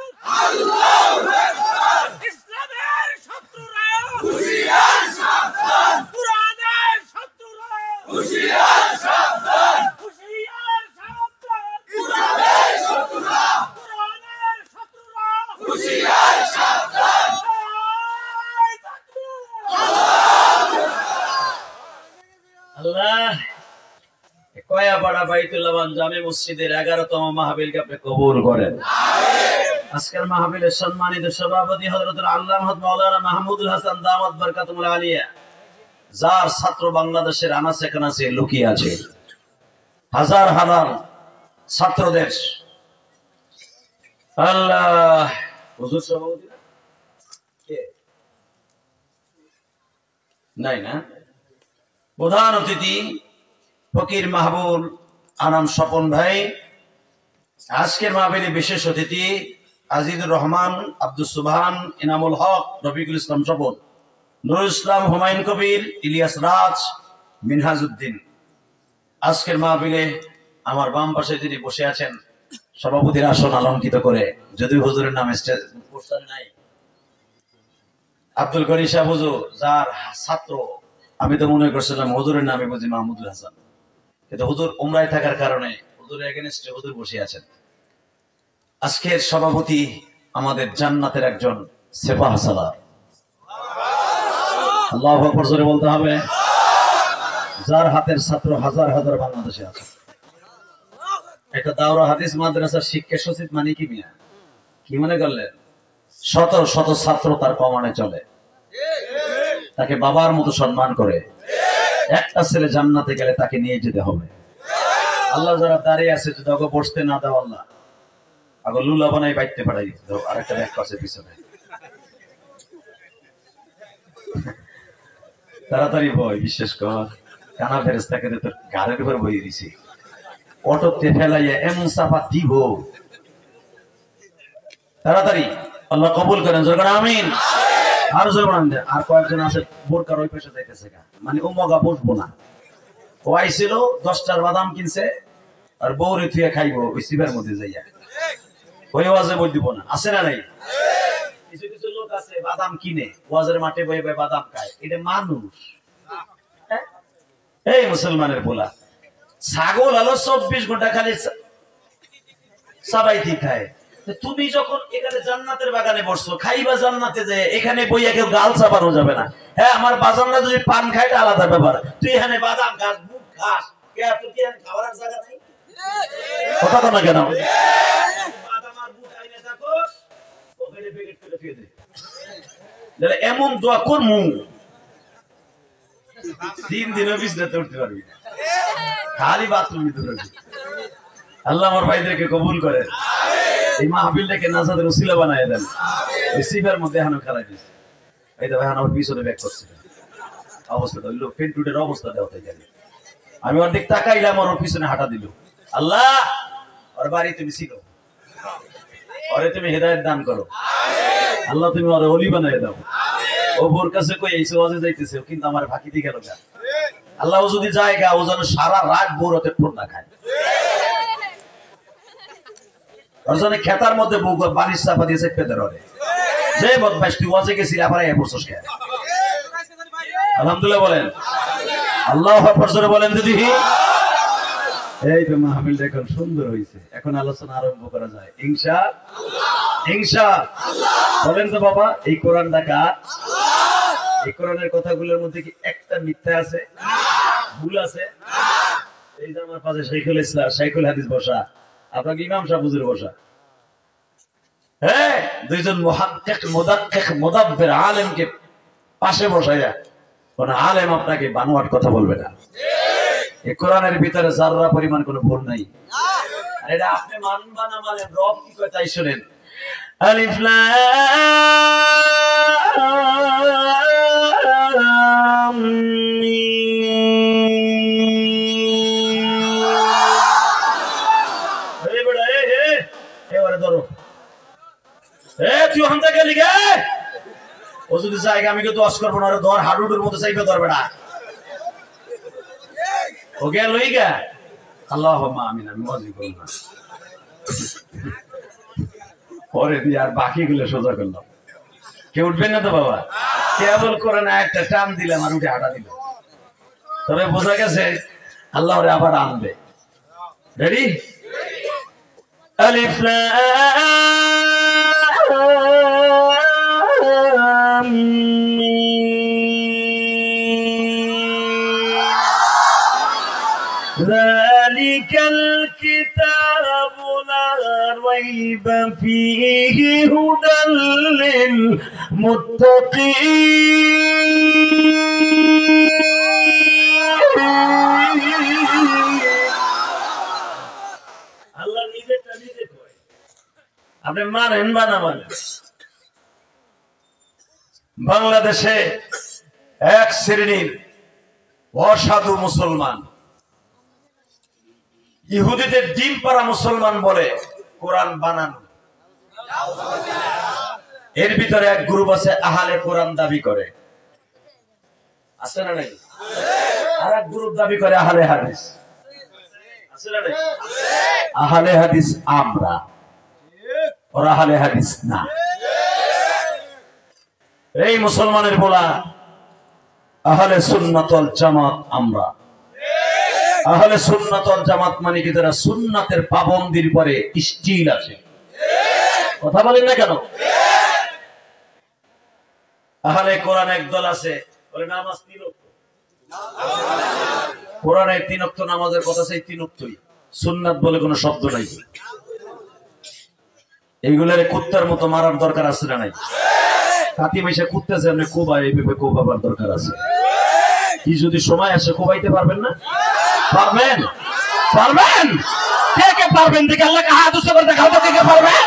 আল্লাহু আকবার। ইসলামের শত্রুরা হুঁশিয়ার সাবধান, কুরআনের শত্রুরা হুঁশিয়ার সাবধান, হুঁশিয়ার সাবধান। ইসলামের শত্রুরা কুরআনের শত্রুরা হুঁশিয়ার সাবধান। আল্লাহ কয়াপাড়া বাইতুল্লাহ জামে মসজিদের 11তম মাহফিলকে আপনি কবুল করেন। আজকের মাহফিলের সম্মানিত সভাপতি হযরতুল আল্লামা মাওলানা মাহমুদুল হাসান দামাত বরকাতুল আলিয়া, যার ছাত্র বাংলাদেশের আনাচে কানাচে লুকিয়ে আছে, হাজার হাজার ছাত্রদের আল্লাহ হুজুর সভাপতি কে নাই না, প্রধান অতিথি ফকির মাহবুব আনাম স্বপন ভাই, আজকের মাহফিলে বিশেষ অতিথি আজিজুর রহমান, আব্দুল সুবহান, ইনামুল হক, রফিকুল ইসলাম স্বপন, নুরুল ইসলাম, হুমায়ুন কবির, ইলিয়াস রাজ, মিনহাজউদ্দিন। আজকের মাহফিলে আমার বাম পাশে যিনি বসে আছেন সভাপতির আসন অলঙ্কিত করে, যদিও হুজুরের নাম পোস্টার নাই, আব্দুল গনি সাহেব হুজুর, যার ছাত্র আমি তো মনে করছিলাম হুজুরের নামে বুঝি মাহমুদুল হাসান, কিন্তু হুজুর উমরায় থাকার কারণে হুজুরের এগেনস্টে হুজুর বসে আছেন। আজকের সভাপতি আমাদের জান্নাতের একজন সেপাহসালার, আল্লাহু আকবার জোরে বলতে হবে, যার হাতের ছাত্র হাজার হাজার বাংলাদেশে আছে। একটা দাওরা হাদিস মাদ্রাসার শিক্ষা সচিব মানে কি মিয়া, কি মনে করলেন? শত শত ছাত্র তার কমানে চলে, তাকে বাবার মতো সম্মান করে। একটা ছেলে জান্নাতে গেলে তাকে নিয়ে যেতে হবে। আল্লাহ যারা দাঁড়িয়ে আছে যদি ওকে বসতে না দাও, আল্লাহ আগে লুলা বানাই বাইতে পাঠাই দিত। আরেকটা ব্যাগ আছে পিছনে, তাড়াতাড়ি বই, বিশেষ কর কানা ফেরেশতাকে তোর ঘাড়ের উপর বই দিছি, অটোতে ফেলাইয়া এমন চাপা দিব, তাড়াতাড়ি আল্লাহ কবুল করেন, জোরে আমিন। আর জোরে বলেন। আর কয়েকজন আছে বোরকার ওই পাশে যাইতেছে, মানে ও মগা বসবো না, ও আইছিল 10টার বাদাম কিনছে আর বউরে থুয়ে খাইবো ওই শিবের মধ্যে যাইয়া, ওই ওয়াজে বই দিব না, আছে না নাই? কিছু কিছু লোক আছে বাদাম কিনে ওয়াজের মাঠে বয়ে বয়ে বাদাম খায়, এটা মানুষ? এই মুসলমানের পোলা, ছাগল হলো 24 ঘন্টা খালি সাবাইতি খায়। তুমি যখন এখানে জান্নাতের বাগানে বসছো, খাইবা জান্নাতে, যে এখানে বইয়া কেউ গাল চাপানো যাবে না। হ্যাঁ, আমার বাজানরা যদি পান খায় এটা আলাদা ব্যাপার, তুই এখানে বাদাম খাস, বুট খাস, তুই কি এখানে খাওয়ার জায়গা নাই? কথা তো না কেন? বাদাম আর বুট আইনে থাকো, ওখানে প্যাকেট করে ফিরে দে, এমন দোয়া করমু 3 দিনও বিছনাতে উঠতে পারবি না, খালি বাথরুমে দৌড়াবি। আল্লাহ আমার ভাইদেরকে কবুল করেন, এই মাহফিলটাকে নাজাদের উসিলা বানায় দেন। রিসিভার মধ্যে এখনো খারাই দিচ্ছে, এই তো এখন আমার পিছনে ব্যাক করছে, অবস্থাটা হইলো পেন্টুটের অবস্থা দেওয়া থেকে আমি অর্ধেক তাকাইলাম, ওর পিছনে হাঁটা দিল। আল্লাহ ওর বাড়ি তুমি শিখো, ওরে তুমি হেদায়েত দান করো, আল্লাহ তুমি ওরে ওলি বানায় দাও। ও বোর কাছে কই এই সওয়াজে যাইতেছে, কিন্তু আমার ফাঁকি দিয়ে গেল গা। আল্লাহ ও যদি জায়গা, ও যেন সারা রাত বোর হতে ঠোঁটা খায়, ওর জন্য খেতার মধ্যে বালিশ চাপা দিয়ে চেপে ধরে, যে বদমাইশ তুই ওয়াজে গেছিলি আবার এই বসছস কেন? আলহামদুলিল্লাহ বলেন, আল্লাহু আকবার জোরে বলেন দিদি। এই তো মাহফিলটা এখন সুন্দর হয়েছে, এখন আলোচনা আরম্ভ করা যায় ইনশাআল্লাহ। ইনশাআল্লাহ বলেন তো বাবা, এই কোরআনটা কার? এই কোরআনের কথাগুলোর মধ্যে কি একটা মিথ্যা আছে, ভুল আছে? এই যে আমার পাশে শাইখুল ইসলাম, শাইখুল হাদিস বসা, আপনাকে ইমাম সাহেব হুজুর বসা, হ্যাঁ, দুইজন মুহাক্কিক মুদাক্কিক মুদাব্বির আলেমকে পাশে বসাইয়া কোন আলেম আপনাকে বানোয়াট কথা বলবে না। এই কোরআনের ভিতরে যাররা পরিমাণ কোনো ভুল নাই। আর এটা আপনি মানবা না মানেন, রব কি কয় তাই শুনেন। আলিফ লাম মিম। এই বড় এবারে ধরো, তুই হামজা গেলি গে, ও যদি চাই আমি কিন্তু দশ করবো না, ধর হাডুডুর মতো চাইবে ধরবে না, ও গেল ওই গা। আল্লাহুম্মা আমিন, আমি মজি করব না, পরে দিয়ে আর বাকিগুলো সোজা করলাম। কেউ উঠবেন না তো বাবা, কেবল করে না একটা টান দিলাম আর উঠে হাঁটা দিল, তবে বোঝা গেছে আল্লাহ ওরে আবার আনবে। রেডি? আলিফ লাম মিম। যালিকাল কিতাবু লা রাইবা ফীহি হুদাল লিল মুত্তাকিন। আল্লাহ নিজেরটা নিজে কয়, আপনি মানেন বা না মানেন। বাংলাদেশে এক শ্রেণীর অসাধু মুসলমান, ইহুদিদের ডিম পাড়া মুসলমান বলে কোরআন বানানো। এর ভিতরে এক গ্রুপ আছে আহলে কোরআন দাবি করে, আছে না নাই? আর এক গ্রুপ দাবি করে আহলে হাদিস, আছে না নাই? আহলে হাদিস আমরা, ওরা আহলে হাদিস না। এই মুসলমানের বলা আহলে সুন্নাত ওয়াল জামাত আমরা। আহলে সুন্নাত ওয়াল জামাত মানে কি? যারা সুন্নাতের পাবন্দির পরে স্টিল আছে। কথা বলেন না কেন? আহলে কোরআন একদল আছে বলে নামাজ 3 ওয়াক্ত, কোরআনে 3 ওয়াক্ত নামাজের কথা, সেই 3 ওয়াক্তই। সুন্নাত বলে কোনো শব্দ নাই। এইগুলার কুত্তার মতো মারার দরকার আছে না নাই? কাতি মাইসা কুত্তেছে, আপনি কোবাই, এইভাবে কোবাবার দরকার আছে কি? যদি সময় আসে কোবাইতে পারবেন না? পারবেন? পারবেন? কে কে পারবেন? দেখে আল্লাহকে হাত উঁচু করে দেখাও তো, কে কে পারবেন?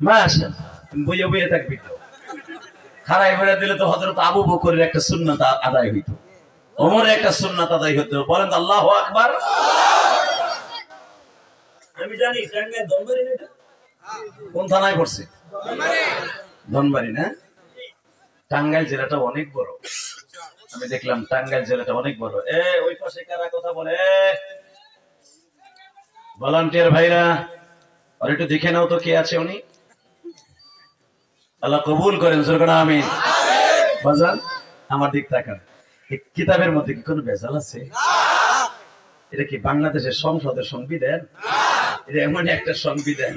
মাশাআল্লাহ, বইয়ে বইয়ে থাকবি তো। খাড়াই বেড়ে দিলে তো হযরত আবু বকরের একটা সুন্নাত আদায় হইতো, ওমরের একটা সুন্নাত আদায় হতো। বলেন তো আল্লাহু আকবার। আমি জানি টাঙ্গাইল ধনবাড়ি না, কোন থানায় পড়ছে? ধনবাড়ি না? টাঙ্গাইল জেলাটা অনেক বড়। আমি দেখলাম টাঙ্গাইল জেলাটা অনেক বড়। ওই পাশে কারা কথা বলে? ভলান্টিয়ার ভাইরা, আর একটু দেখে নাও তো কে আছে উনি। আল্লাহ কবুল করেন, জোরে আমিন। বাজান আমার দিক তাকান। এই কিতাবের মধ্যে কি কোনো ভেজাল আছে? এটা কি বাংলাদেশের সংসদের সংবিধান? এটা এমন একটা সংবিধান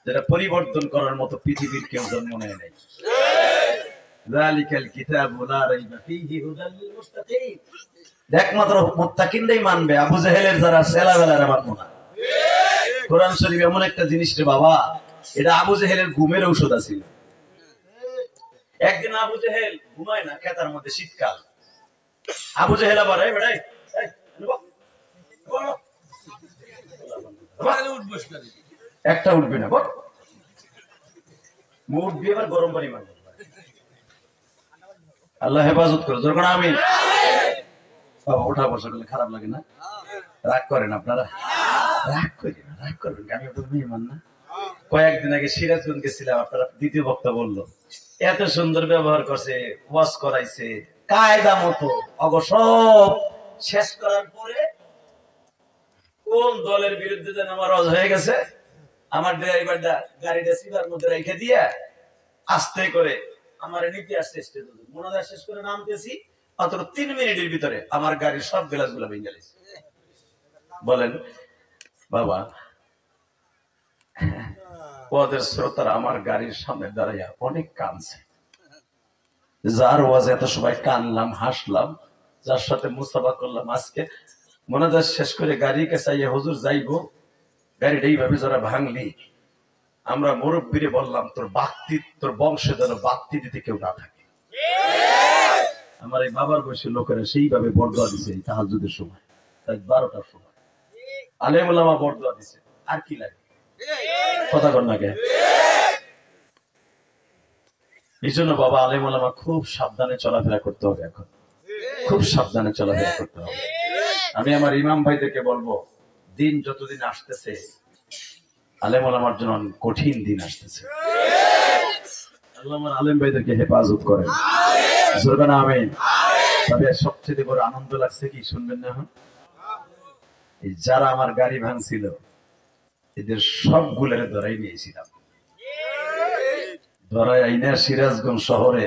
যেটা পরিবর্তন করার মতো পৃথিবীর কেউ জন্ম নেয় নাই। যালিকাল কিতাবু লা রাইবা ফীহি হুদাল লিল মুত্তাকিন। একমাত্র মুত্তাকিনরাই মানবে, আবু জাহেলের যারা সেলাবেলারা মানবে না। কোরআন শরীফ এমন একটা জিনিস রে বাবা, এটা আবু জাহেলের ঘুমের ঔষধ আছে। একদিন আবু জাহেল ঘুমায় না খেতার মধ্যে, শীতকাল। আবু জাহেল আবার একটা উঠবে না, বল মুখ দিয়ে আবার গরম পানি মারবে। আল্লাহ হেফাজত করো, যখন আমি বাবা ওঠা বসা করলে খারাপ লাগে না? রাগ করেন আপনারা? রাগ করি না, রাগ করবেন, আমি তো মেহমান না। কয়েকদিন আগে সিরাজগঞ্জ গেছিলাম, আপনারা দ্বিতীয় বক্তা বললো এত সুন্দর ব্যবহার করছে, ওয়াজ করাইছে কায়দা মতো। অবসর শেষ করার পরে কোন দলের বিরুদ্ধে যেন আমার ওয়াজ হয়ে গেছে, আমার ড্রাইভারটা গাড়িটা সিবার মধ্যে রেখে দিয়ে আস্তে করে আমার নিতে আসছে স্টেজে। মোনাজাত শেষ করে নামতেছি, মাত্র 3 মিনিটের ভিতরে আমার গাড়ির সব গ্লাস গুলা ভেঙে গেছে। বলেন বাবা, ওদের শ্রোতারা আমার গাড়ির সামনে দাঁড়াইয়া অনেক কাঁদছে। যার ওয়াজ এত সবাই কানলাম, হাসলাম, যার সাথে মুসাফা করলাম, আজকে মোনাজাত শেষ করে গাড়িকে চাইয়ে হুজুর যাইবো, গাড়িটা এইভাবে যারা ভাঙলি, আমরা মুরব্বীরে বললাম তোর বাক্তি, তোর বংশে যেন বাক্তি দিতে কেউ না থাকে। আমার এই বাবার বয়সের লোকেরা সেইভাবে বরদোয়া দিছে তাহাজ্জুদের সময়, তাই 12টার সময় আলেম ওলামা বরদোয়া দিছে। আর কি লাগে? কথা কর না কে? এই জন্য বাবা আলেম ওলামা খুব সাবধানে চলাফেরা করতে হবে, এখন খুব সাবধানে চলাফেরা করতে হবে। আমি আমার ইমাম ভাইদেরকে বলবো, দিন যতদিন আসতেছে আলেম ওলামার জন্য কঠিন দিন আসতেছে। আল্লাহ আমার আলেম ভাইদেরকে হেফাজত করেন, আমিন। তবে সবচেয়ে বড় আনন্দ লাগছে কি শুনবেন না? এখন যারা আমার গাড়ি ভাঙছিল এদের সবগুলোরে ধরাই নিয়েছিলাম। ধরাই আইনা সিরাজগঞ্জ শহরে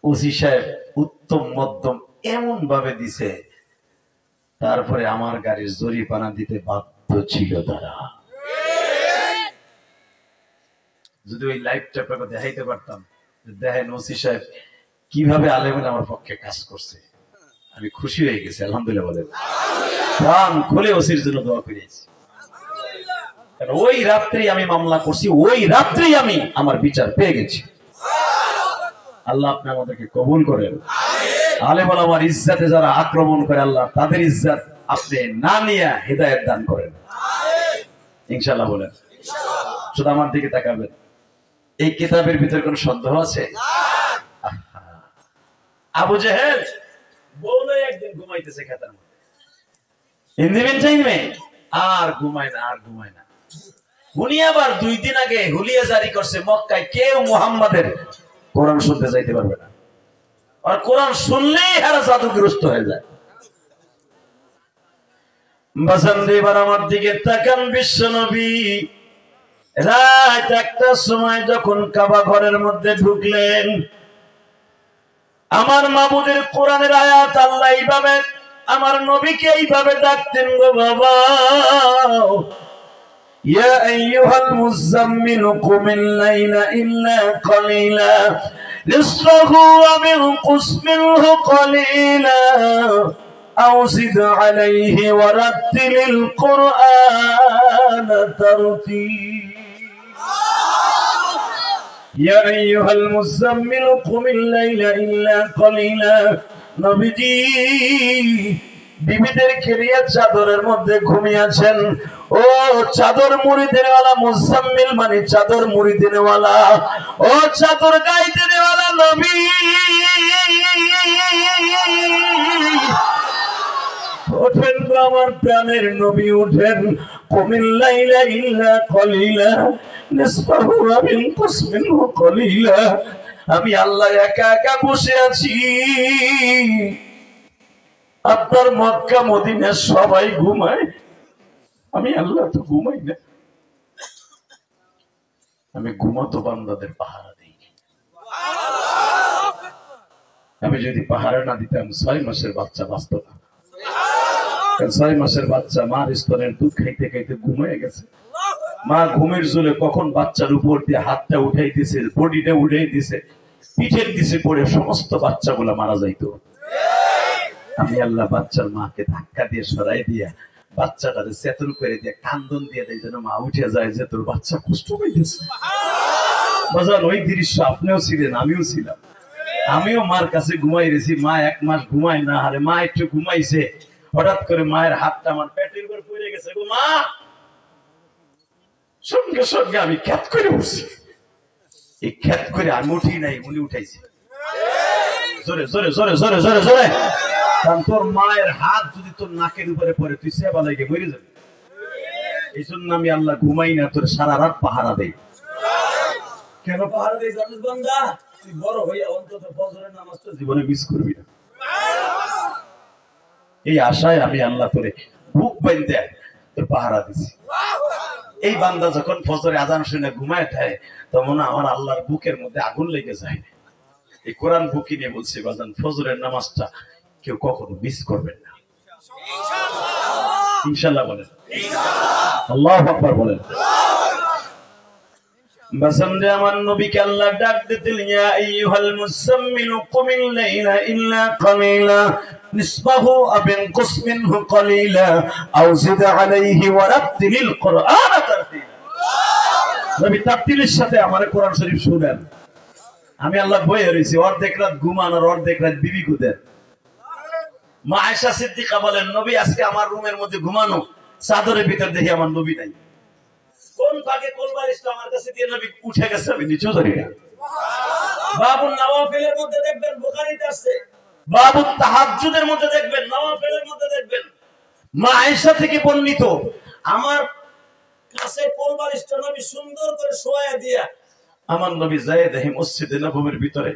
ওসি সাহেব উত্তম মধ্যম এমন ভাবে দিছে, তারপরে আমার গাড়ির জরিমানা দিতে বাধ্য ছিল তারা। যদি ওই লাইভটা আপনাকে দেখাইতে পারতাম, দেখেন ওসি সাহেব কিভাবে আলেমের আমার পক্ষে কাজ করছে, আমি খুশি হয়ে গেছি। আলহামদুলিল্লাহ বলেন। প্রাণ খুলে ওসির জন্য দোয়া করেছি। কারণ ওই রাত্রি আমি মামলা করছি, ওই রাত্রি আমি আমার বিচার পেয়ে গেছি। আল্লাহ আপনি আমাদেরকে কবুল করেন। আলেম ওলামার ইজ্জতে যারা আক্রমণ করে, আল্লাহ তাদের ইজ্জত আপনি না নিয়ে হিদায়াত দান করেন ইনশাআল্লাহ বলেন। শুধু আমার দিকে তাকাবেন। এই কিতাবের ভিতরে কোন সন্দেহ আছে? আবু জেহেল বলে একদিন ঘুমাইতেছে খেতার মধ্যে, আর ঘুমায় না, আর ঘুমায় না। উনি আবার 2 দিন আগে হুলিয়া জারি করছে মক্কায় কেউ মুহাম্মাদের কোরআন শুনতে যাইতে পারবে না, আর কোরআন শুনলেই হারা জাদুগ্রস্ত হয়ে যায়। বাসান্দি এবার আমার দিকে তাকান বিশ্ব নবী। রাত 1টার সময় যখন কাবা ঘরের মধ্যে ঢুকলেন, আমার মাবুদের কোরআনের আয়াত আল্লাহ এইভাবে আমার নবীকে এইভাবে ডাকতেন, গো বাবা ইয়া আইয়ুহাল মুযাম্মিল কুমিল লাইলা ইল্লা কালিলা নিসফাহু ওয়া বিনকুস মিনহু কালিলা আও জিদ আলাইহি ওয়া রাত্তিলিল কুরআনা তারতীলা। ইয়া আইয়ুহাল মুযাম্মিল কুমিল লাইলা ইল্লা কালিলা। নবীজি বিবিদেরকে নিয়ে চাদরের মধ্যে ঘুমিয়েছেন। ও চাদর মুড়ি দেনেওয়ালা মুজাম্মিল মানে চাদর মুড়ি দেনেওয়ালা, ও চাদর গায়ে দেনেওয়ালা নবী, ওঠেন গো আমার প্রাণের নবী, ওঠেন। কুমিল লাইলা ইল্লা কালিলা নিসফাহু ওয়া বিনকুস মিনহু কালিলা। আমি আল্লাহ একা একা বসে আছি, আপনার মক্কা মদিনা সবাই ঘুমায়, আমি আল্লাহ তো ঘুমাই না। আমি ঘুমতো বান্দাদের পাহারা দিই। আমি যদি পাহারা না দিতাম 6 মাসের বাচ্চা বাঁচত না। 6 মাসের বাচ্চা মার স্তনের দুধ খাইতে খাইতে ঘুমিয়ে গেছে। মা ঘুমের জোরে কখন বাচ্চার উপর দিয়ে হাতটা উঠাই দিছে, বডিটা উঠাই দিছে, পিঠের দিছে পড়ে সমস্ত বাচ্চাগুলা মারা যাইতো। আমি আল্লাহ বাচ্চার মাকে ধাক্কা দিয়ে সরাই দিয়া বাচ্চাটারে চেতন করে দিয়ে কান্দন দিয়ে দেয় যেন মা উঠে যায়, যে তোর বাচ্চা কষ্ট পাইতেছে। বাজান ওই দৃশ্য আপনিও ছিলেন, আমিও ছিলাম। আমিও মার কাছে ঘুমাই গেছি। মা 1 মাস ঘুমায় না, আরে মা একটু ঘুমাইছে, হঠাৎ করে মায়ের হাতটা আমার পেটের উপর পড়ে গেছে, গো মা। সঙ্গে সঙ্গে আমি খ্যাত করে উঠছি। এই খ্যাত করে আমি উঠি নাই, উনি উঠাইছে। জোরে জোরে জোরে জোরে জোরে জোরে। কারণ তোর মায়ের হাত যদি তোর নাকের উপরে পড়ে তুই সেবা লাগে মরে যাবি। এই জন্য আমি আল্লাহ ঘুমাই না, তোর সারা রাত পাহারা দেই। কেন পাহারা দেই জানিস বান্দা? তুই বড় হইয়া অন্তত ফজরের নামাজটা জীবনে মিস করবি না। এই আশায় আমি আল্লাহ তোরে বুক বাইন্ধে তোর পাহারা দিছি। এই বান্দা যখন ফজরে আজান শুনে ঘুমায় থাকে, তখন আমার আল্লাহর বুকের মধ্যে আগুন লেগে যায়। এই কোরআন বুকি নিয়ে বলছি বাজান, ফজরের নামাজটা কেউ কখনো মিস করবেন না ইনশাআল্লাহ বলেন। আল্লাহু আকবার বলেন। বাসামদে আমার নবীকে আল্লাহ ডাক দিতেন, ইয়া আইয়ুহাল মুযাম্মিল কুমিল লাইলা ইল্লা কালিলা নিসফাহু আও বিনকুস মিনহু কালিলা আও জিদ আলাইহি ওয়া রাত্তিলিল কুরআনা তারতীলা। নবী তারতিলের সাথে আমার কোরআন শরীফ শুনেন। আমি আল্লাহ বয়ে রয়েছি, অর্ধেক রাত ঘুমান আর অর্ধেক রাত বিবি গুদের। মা আয়েশা সিদ্দিকা বলেন, নবী আজকে আমার রুমের মধ্যে ঘুমানো, চাদরের ভিতর দেখি আমার নবী নাই। কোন ভাগে কোন বালিশটা আমার কাছে দিয়ে নবী উঠে গেছে আমি নিচেও জানি না। বাবুন নওয়াফিলের মধ্যে দেখবেন, বুখারীতে আছে। বাবুন তাহাজ্জুদের মধ্যে দেখবেন, নওয়াফিলের মধ্যে দেখবেন। মা আয়েশা থেকে বর্ণিত, আমার কাছে কোন বালিশটা নবী সুন্দর করে শোয়া দিয়া আমার নবী যায় দেখি মসজিদে নববীর ভিতরে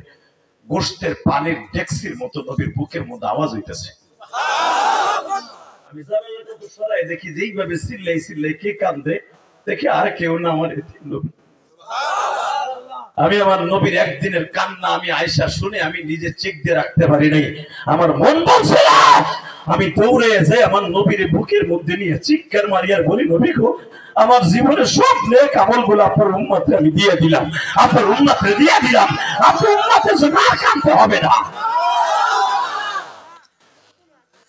গোশতের পানির ডেক্সির মতো নবীর বুকের মধ্যে আওয়াজ হইতেছে। আমি জানালা তো সরাই দেখি যেইভাবে চিল্লাই চিল্লাই কে কান্দে, দেখি আর কেউ না আমার নবী। আমি আমার নবীর একদিনের কান্না আমি আয়েশা শুনে আমি নিজে চেক দিয়ে রাখতে পারি নাই। আমার মন বলছে আমি দৌড়ে যাই আমার নবীর বুকের মধ্যে নিয়ে চিৎকার মারি আর বলি, নবী গো, আমার জীবনের সব নেক আমলগুলো আপনার উম্মতে আমি দিয়ে দিলাম, আপনার উম্মতে দিয়ে দিলাম, আপনার উম্মতের জন্য আর কাঁদতে হবে না।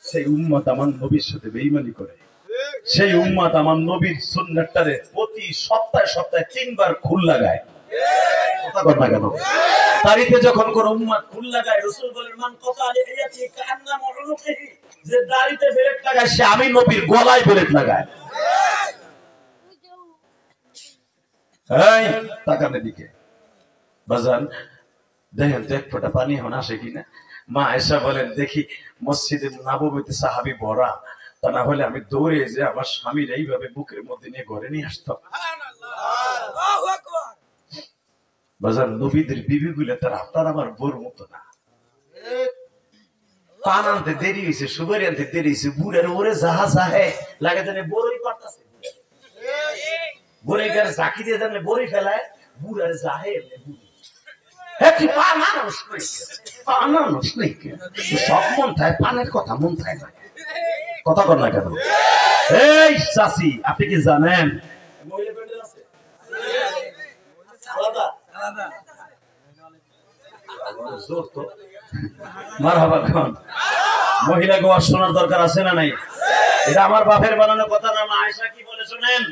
সেই উম্মত আমার নবীর সাথে বেঈমানি করে, সেই উম্মত আমার নবীর সুন্নাতটারে প্রতি সপ্তাহে সপ্তাহে 3 বার খুল লাগায়। কথা কর না কেন? তারিতে যখন কোন উম্মত খুল লাগায়, রাসূল বলেন, মান কথা আলিয়াতি কান্না মুরুকিহি, যে দাড়িতে বেরেট লাগায় সে আমি নবীর গলায় বেরেট লাগায়। এই তাকানের দিকে বাজান, দেখেন তো এক ফোঁটা পানি এখন আসে কিনা। মা আয়েশা বলেন, দেখি মসজিদে নববীতে সাহাবী ভরা, তা না হলে আমি দৌড়ে যে আমার স্বামীর এইভাবে বুকের মধ্যে নিয়ে ঘরে নিয়ে আসতাম। বাজার নবীদের বিবি গুলো তার আপনার আমার বোর মতো না। পান আনতে দেরি হয়েছে, সুগারি আনতে দেরি হয়েছে, বুড়ের ওরে যাহা চাহে লাগে জানে বড়ই পারতাছে, বড়ই গায়ে ঝাঁকি দিয়ে জানে বড়ই ফেলায়, বুড়ার যাহে সব মন থাকে, পানের কথা মন থাকে না। কথা কর না কেন? এই চাচি, আপনি কি জানেন মহিলা গোয়া শোনার দরকার আছে না নাই? এটা আমার বাপের বানানো কথা না। মা আয়েশা কি বলে শুনেন,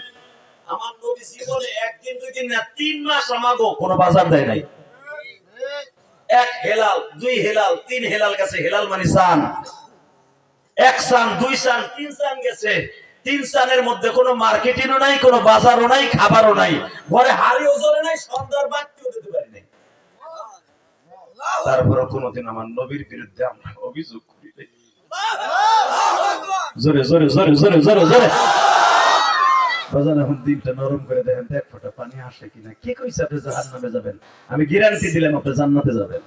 আমার নবী জীবনে একদিন 2 দিন না 3 মাস আমাগো কোনো বাজার দেয় নাই। 1 হেলাল, 2 হেলাল, 3 হেলাল গেছে। হেলাল মানে সান, 1 সান, 2 সান, 3 সান গেছে। 3 সানের মধ্যে কোনো মার্কেটিংও নাই, কোনো বাজারও নাই, খাবারও নাই, ঘরে হাড়িও জ্বলে নাই, সন্ধ্যার বাতিও দিতে পারি নাই। তারপরে কোনদিন আমার নবীর বিরুদ্ধে আমরা অভিযোগ করি নাই। জোরে জোরে জোরে জোরে জোরে জোরে বাজান, এখন দিনটা নরম করে দেখেন তো এক ফোঁটা পানি আসে কিনা। কে কইছে আপনি জাহান্নামে যাবেন? আমি গ্যারান্টি দিলাম আপনি জান্নাতে যাবেন।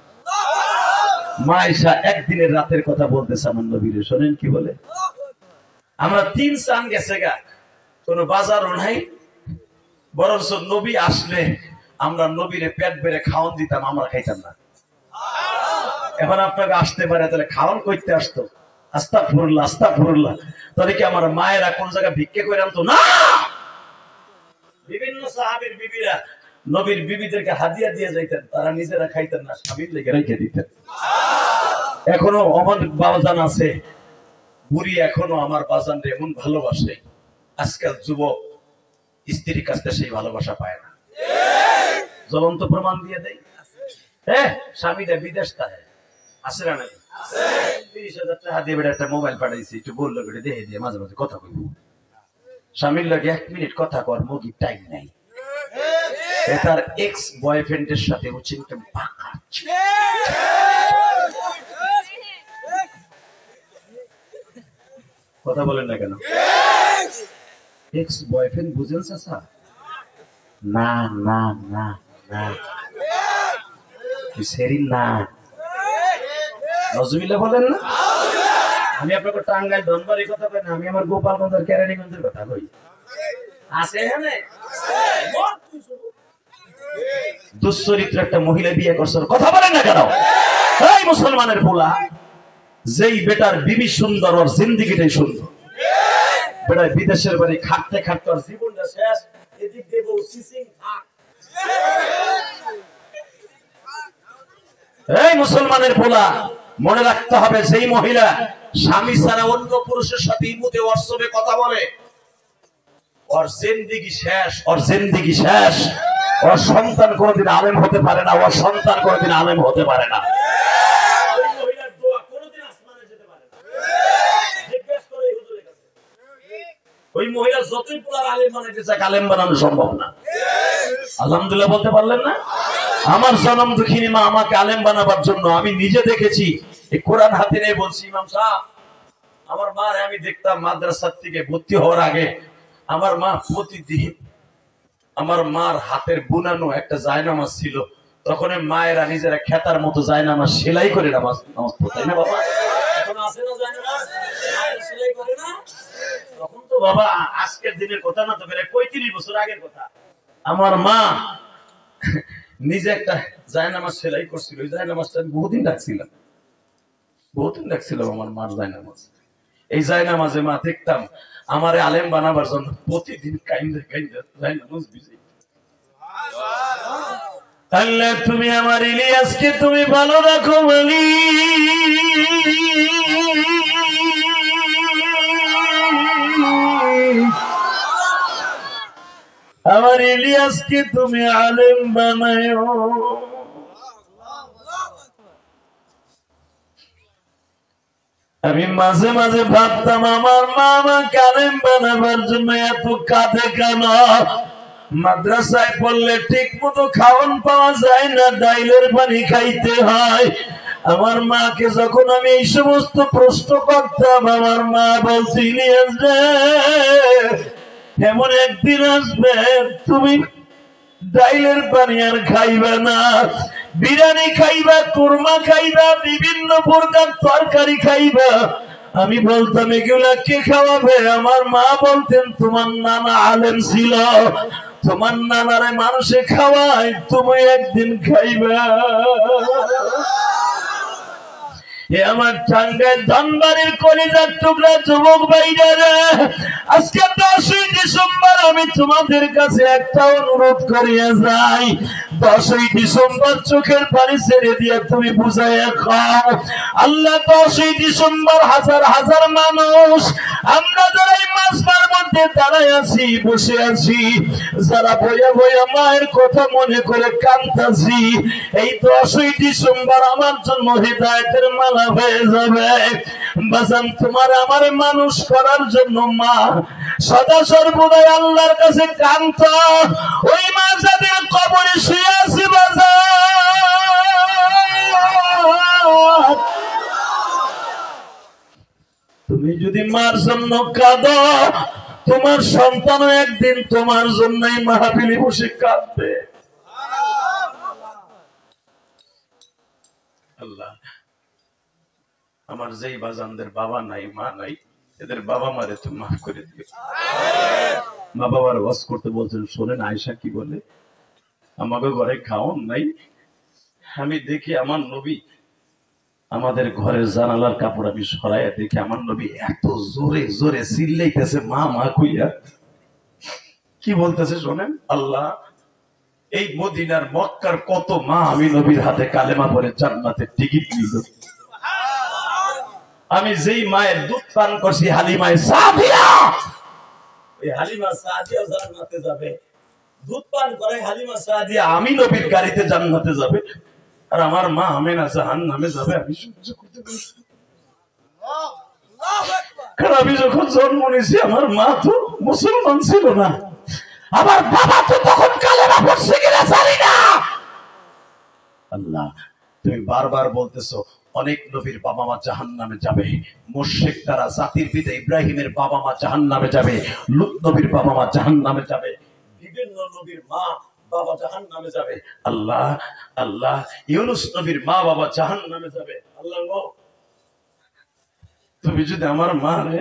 মা আয়েশা একদিনের রাতের কথা বলতেছে আমার নবীরে, শুনেন কি বলে, আমরা 3 সান গেছে গা, কোনো বাজারও নাই, বরঞ্চ নবী আসলে আমরা নবীরে পেট বেড়ে খাওয়ান দিতাম, আমরা খাইতাম না। এখন আপনাকে আসতে পারে, তাহলে খাওয়ান করতে আসতো, আস্তাগফিরুল্লাহ আস্তাগফিরুল্লাহ। তাহলে কি আমার মায়েরা কোন জায়গায় ভিক্ষে করে আনতো না? বিভিন্ন সাহাবীর বিবিরা নবীর বিবিদেরকে হাদিয়া দিয়ে যাইতেন, তারা নিজেরা খাইতেন না, স্বামীর লেগে রেখে দিতেন। এখনো আমার বাজান আছে, বুড়ি এখনো আমার বাজানরে এমন ভালোবাসে, আজকাল যুবক স্ত্রীর কাছে সেই ভালোবাসা পায় না। জ্বলন্ত প্রমাণ দিয়ে দেয়, হ্যাঁ, স্বামীটা বিদেশ থাকে, আছে না নাই? 30,000 টাকা দিয়ে একটা মোবাইল পাঠাইছি, একটু বললো দেখে দিয়ে মাঝে মাঝে কথা কইব। স্বামীর লাগে 1 মিনিট কথা কর মুগি টাইম নাই। তার এক্স বয়ফ্রেন্ডের সাথে ও চিন্তা পাকা। কথা বলেন না কেন? এক্স বয়ফ্রেন্ড বুঝেন চাচা? না না না না, সেরি না, নজরুল্লাহ বলেন না। আমি আপনাকে টাঙ্গাইল ধনবাড়ির কথা কই না, আমি আমার গোপালগঞ্জের কেরানীগঞ্জের কথা কই। আছে এখানে দুশ্চরিত্র একটা মহিলা বিয়ে করছে, কথা বলেন না কেন? এই মুসলমানের পোলা, যেই বেটার বিবি সুন্দর, ওর জিন্দেগিটাই সুন্দর। বেটা বিদেশের বাড়ি খাটতে খাটতে ওর জীবনটা শেষ, এদিক দিয়ে বউ সিসিং থাক। এই মুসলমানের পোলা, মনে রাখতে হবে, যেই মহিলা স্বামী ছাড়া অন্য পুরুষের সাথে ইমুতে হোয়াটসঅ্যাপে কথা বলে, ওর জিন্দেগি শেষ, ওর জিন্দেগি শেষ। ওর সন্তান কোনোদিন আলেম হতে পারে না, ওর সন্তান কোনোদিন আলেম হতে পারে না। ওই মহিলার দোয়া কোনোদিন আসমানে যেতে পারে না। জিজ্ঞেস করে এই হুজুরের কাছে, ওই মহিলা যতই পুরার আলেম বানাইতে চায়, আলেম বানানো সম্ভব না। আলহামদুলিল্লাহ বলতে পারলেন না? আমার জনম দুঃখিনী মা আমাকে আলেম বানাবার জন্য, আমি নিজে দেখেছি, এই কোরআন হাতে নিয়ে বলছি, ইমাম সাহেব, আমার মা আমি দেখতাম মাদ্রাসা থেকে ভর্তি হওয়ার আগে আমার মা প্রতিদিন, আমার মার হাতের বুনানো একটা জায়নামাজ ছিল, তখন মায়েরা নিজেরা খেতার মতো জায়নামাজ সেলাই করে নামাজ পড়তো, তাই না বাবা? এখন আছে না জায়নামাজ মায়েরা সেলাই করে না? তখন তো বাবা আজকের দিনের কথা না, তো বেরে 35 বছর আগের কথা। আমার মা নিজে একটা জায়নামাজ সেলাই করছিল, ওই জায়নামাজটা আমি বহুদিন রাখছিলাম আমার মার জায়নামাজ। এই জায়নামাজে মা দেখতাম আমারে আলেম বানাবার জন্য প্রতিদিন কাইন্দে কাইন্দে জায়নামাজ ভিজাই। আল্লাহ তুমি আমার ইলিয়াসকে তুমি ভালো রাখো বলি, আমার ইলিয়াসকে তুমি আলেম বানায়ো। আমি মাঝে মাঝে ভাবতাম আমার মা আমাকে আলেম বানাবার জন্য এত কাঁদে কেন? মাদ্রাসায় পড়লে ঠিক মতো খাওয়ান পাওয়া যায় না, ডাইলের পানি খাইতে হয়। আমার মাকে যখন আমি এই সমস্ত প্রশ্ন করতাম, আমার মা বলতে ইলিয়াস রে, এমন একদিন আসবে তুমি ডাইলের পানি আর খাইবা না, বিরিয়ানি খাইবা, কুরমা খাইবা, বিভিন্ন প্রকার তরকারি খাইবা। আমি বলতাম এগুলা কে খাওয়াবে? আমার মা বলতেন তোমার নানা আলেম ছিল, তোমার নানারে মানুষে খাওয়ায়, তুমি একদিন খাইবা। এ আমার টাঙ্গাইল ধনবাড়ির কলিজার টুকরা যুবক ভাইরা, আজকে 10ই ডিসেম্বর আমি তোমাদের কাছে একটা অনুরোধ করিয়া যাই। 10ই ডিসেম্বর চোখের পানি ছেড়ে দিয়ে তুমি বুঝাইয়া খাও, আল্লাহ 10ই ডিসেম্বর হাজার হাজার মানুষ আমরা যারা এই মাসবার মধ্যে দাঁড়ায় আছি, বসে আছি, যারা বইয়া বইয়া মায়ের কথা মনে করে কাঁদতাছি, এই 10ই ডিসেম্বর আমার জন্য হিদায়াতের মালা হয়ে যাবে। বাজান তোমার আমার মানুষ করার জন্য মা সদা সর্বদাই আল্লাহর কাছে কান্ত, ওই মা যাদের কবরে শুয়ে আছে বাজান, তুমি যদি মার জন্য কাঁদো, তোমার সন্তানও একদিন তোমার জন্যই মাহফিলে বসে কাঁদবে। আল্লাহ আমার যেই বাজানদের বাবা নাই মা নাই, এদের বাবা মারে তুমি মাফ করে দিও। মা বাবার ওয়াজ করতে বলছেন, শোনেন আয়েশা কি বলে, আমাকে ঘরে খাওন নাই, আমি দেখি আমার নবী, আমাদের ঘরের জানালার কাপড় আমি সরাইয়া দেখি আমার নবী এত জোরে জোরে চিল্লাইতেছে মা মা কইয়া। কি বলতেছে শোনেন, আল্লাহ এই মদিনার মক্কার কত মা আমি নবীর হাতে কালেমা পড়ে জান্নাতের টিকিট নিল। আমি যেই মায়ের দুধ পান করছি হালিমায়ে সাদিয়া, এই হালিমা সাদিয়া জান্নাতে যাবে, দুধ পান করে হালিমা সাদিয়া আমি নবীর গাড়িতে জান্নাতে যাবে, আর আমার মা আমেনা জাহান্নামে যাবে। আমি সহ্য করতে পারছি না। কারণ আমি যখন জন্ম নিয়েছি আমার মা তো মুসলমান ছিল না, আমার বাবা তো তখন কালেমা পড়ছে কিনা জানি না। আল্লাহ তুমি বারবার বলতেছো অনেক নবীর বাবা মা জাহান্নামে যাবে, মুশরিক তারা জাতির পিতা ইব্রাহিমের বাবা মা জাহান্নামে যাবে, লূত নবীর বাবা মা জাহান্নামে যাবে, বিভিন্ন নবীর মা বাবা জাহান্নামে যাবে। আল্লাহ আল্লাহ ইউনূস নবীর মা বাবা জাহান্নামে যাবে। আল্লাহ গো, তুমি যদি আমার মারে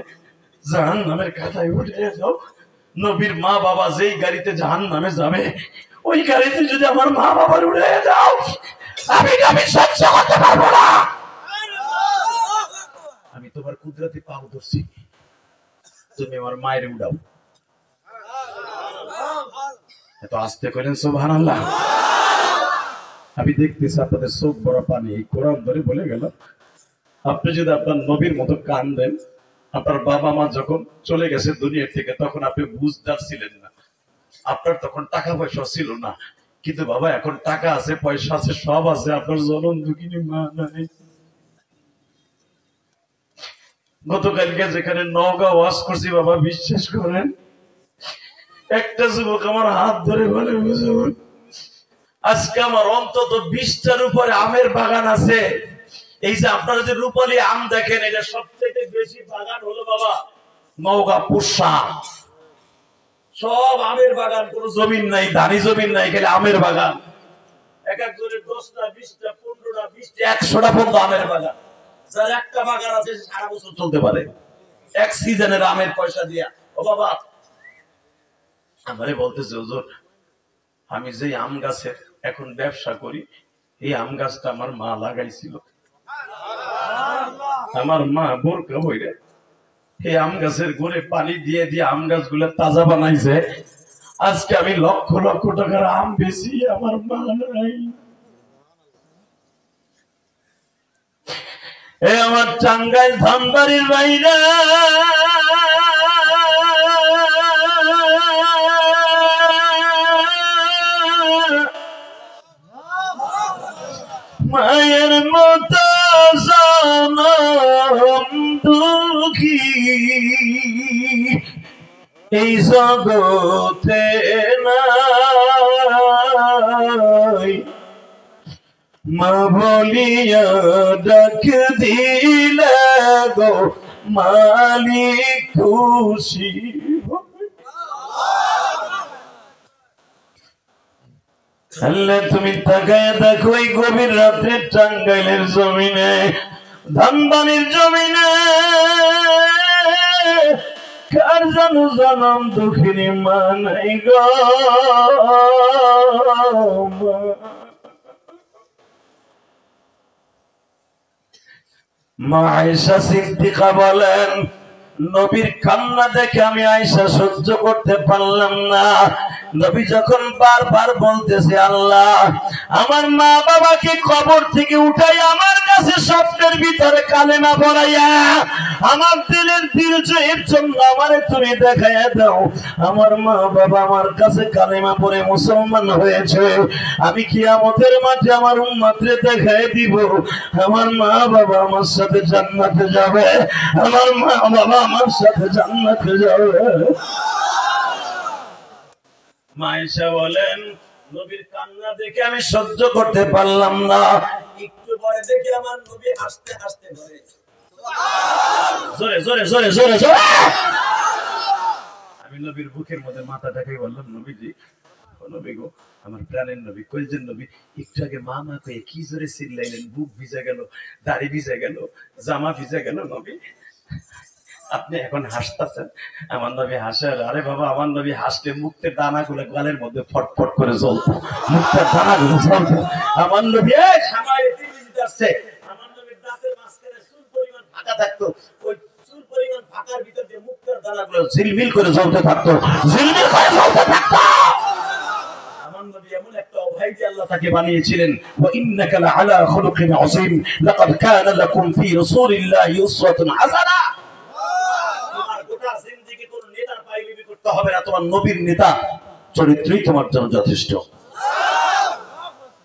জাহান্নামের খাতায় উঠিয়ে দাও, নবীর মা বাবা যেই গাড়িতে জাহান্নামে যাবে, ওই গাড়িতে যদি আমার মা বাবার উঠিয়ে দাও, আমি সহ্য করতে পারবো না। আমি তোমার কুদরতি পাও ধরছি, তুমি আমার মায়ের উঠাও। এত আস্তে করেন সুবহানাল্লাহ। আমি দেখতেছি আপনাদের চোখ বড় পানি, এই কোরআন ধরে বলে গেল, আপনি যদি আপনার নবীর মতো কান দেন, আপনার বাবা মা যখন চলে গেছে দুনিয়া থেকে তখন আপনি বুঝদার ছিলেন না, আপনার তখন টাকা পয়সা ছিল না, কিন্তু বাবা এখন টাকা আছে, পয়সা আছে, সব আছে, আপনার জনম দুঃখিনী মা নাই। গতকালকে যেখানে নওগাঁ ওয়াজ করছি বাবা, বিশ্বাস করেন একটা যুবক আমার হাত ধরে বলে, হুজুর আজকে আমার অন্তত 20টার উপরে আমের বাগান আছে। এই যে আপনারা যে রূপালী আম দেখেন, এটা সবচেয়ে বেশি বাগান হলো বাবা নওগাঁ পুরসা। সব আমের বাগান, কোনো জমিন নাই, ধানি জমিন নাই, খালি আমের বাগান। এক একজনের 10টা 20টা 15টা 20টা 100টা পর্যন্ত আমের বাগান। যার একটা বাগান আছে সারা বছর চলতে পারে এক সিজনের আমের পয়সা দিয়া। ও বাবা আমারে বলতেছে, হুজুর আমি যে আম গাছের এখন ব্যবসা করি। এই আম গাছটা আমার মা লাগাইছিল। আমার মা বোরকা বইরে এই আম গাছের গোড়ে পানি দিয়ে দিয়ে আম গাছগুলো তাজা বানাইছে। আজকে আমি লক্ষ লক্ষ টাকার আম বেশি, আমার মা নাই। এ আমার টাঙ্গাইল ধানবাড়ির বাইরে মায়ের মতো জনম দুঃখী এই জগতে নাই, মা বলিয়া ডাক দিলে গো মালিক খুশি হবে। আল্লাহ তুমি তাকায় দেখো এই গভীর রাত্রে টাঙ্গাইলের জমিনে, ধানবাড়ির জমিনে কার যেন জনম দুঃখিনী মা নাই গো। মা আয়েশা সিদ্দিকা বলেন, নবীর কান্না দেখে আমি আয়েশা সহ্য করতে পারলাম না। নবী যখন বারবার বলতেছে, আল্লাহ আমার মা বাবাকে কবর থেকে উঠাই আমার কাছে স্বপ্নের ভিতরে কালেমা পড়াইয়া আমার দিলের দিল জয়ের জন্য আমারে তুমি দেখাইয়া দাও। আমার মা বাবা আমার কাছে কালেমা পড়ে মুসলমান হয়েছে, আমি কিয়ামতের মাঠে আমার উম্মতরে দেখাই দিব আমার মা বাবা আমার সাথে জান্নাতে যাবে, আমার মা বাবা আমার সাথে জান্নাতে যাবে। মা আয়েশা বলেন, নবীর কান্না দেখে আমি সহ্য করতে পারলাম না। একটু পরে দেখি আমার নবী হাসতে হাসতে ধরে জোরে জোরে জোরে জোরে জোরে আমি নবীর বুকের মধ্যে মাথাটাকে বললাম, নবীজি, নবী গো, আমার প্রাণের নবী, কইছেন নবী, একটু আগে মা মা কয়ে কি জোরে চিল্লাইলেন, বুক ভিজে গেল, দাড়ি ভিজে গেল, জামা ভিজে গেল, নবী আপনি এখন হাসতেছেন। আমার নবী হাসে, আরে বাবা আমার নবী হাসলে মুক্তের দানাগুলো গালের মধ্যে ফটফট করে জ্বলতো, মুক্তের দানাগুলো জ্বলতো। আমার নবী আসছে, আমার নবীর দাঁতের মাঝখানে চুল পরিমাণ ফাঁকা থাকতো, ওই চুল পরিমাণ ফাঁকার ভিতর দিয়ে মুক্তের দানাগুলো ঝিলমিল করে জ্বলতে থাকতো, ঝিলমিল করে জ্বলতে থাকতো। আমার নবী এমন একটা অভাইজি আল্লাহ তাকে বানিয়েছিলেন, ওয়া ইন্নাকা লাআলা খুলুকিন আযীম, লাকাদ কানা লাকুম ফি রাসূলিল্লাহি উসওয়াতুন হাসানাহ। হবে না, তোমার নবীর নেতা চরিত্রই তোমার জন্য যথেষ্ট।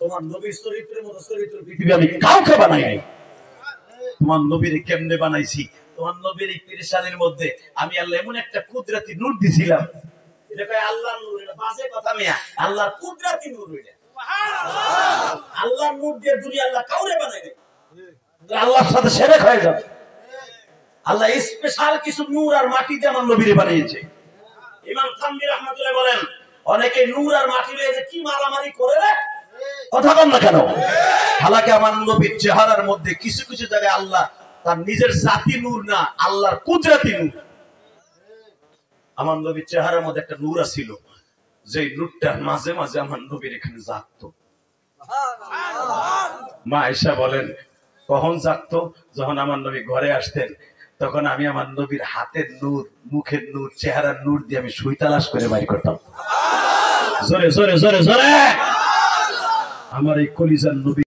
তোমার নবীর চরিত্রের মতো চরিত্র পৃথিবী আমি কাউকে বানাই নাই। তোমার নবীর কেমনে বানাইছি, তোমার নবীর এই পেরেশানির মধ্যে আমি আল্লাহ এমন একটা কুদরতি নূর দিছিলাম। এটা কয় আল্লাহর নূর, এটা বাজে কথা মিয়া, আল্লাহর কুদরতি নূর। এটা আল্লাহর নূর দিয়ে দুনিয়া আল্লাহ কাউরে বানাই নাই, আল্লাহর সাথে শিরক হয়ে যাবে। আল্লাহ স্পেশাল কিছু নূর আর মাটি দিয়ে আমার নবীরে বানিয়েছে। ইমাম থানভী রাহমাতুল্লাহ বলেন, অনেকে নূর আর মাটি লয়ে যে কি মারামারি করে রে, কথা বল না কেন? হালাকে আমার নবীর চেহারার মধ্যে কিছু কিছু জায়গায় আল্লাহ তার নিজের জাতি নূর না, আল্লাহর কুদরতি নূর। আমার নবীর চেহারার মধ্যে একটা নূর ছিল, যে নূরটা মাঝে মাঝে আমার নবীর এখানে জাগতো। মা আয়েশা বলেন, কখন জাগতো? যখন আমার নবী ঘরে আসতেন, তখন আমি আমার নবীর হাতের নূর, মুখের নূর, চেহারার নূর দিয়ে আমি সুই তালাশ করে বাইর করতাম। জোরে জোরে জোরে জোরে আমার এই কলিজার নবী।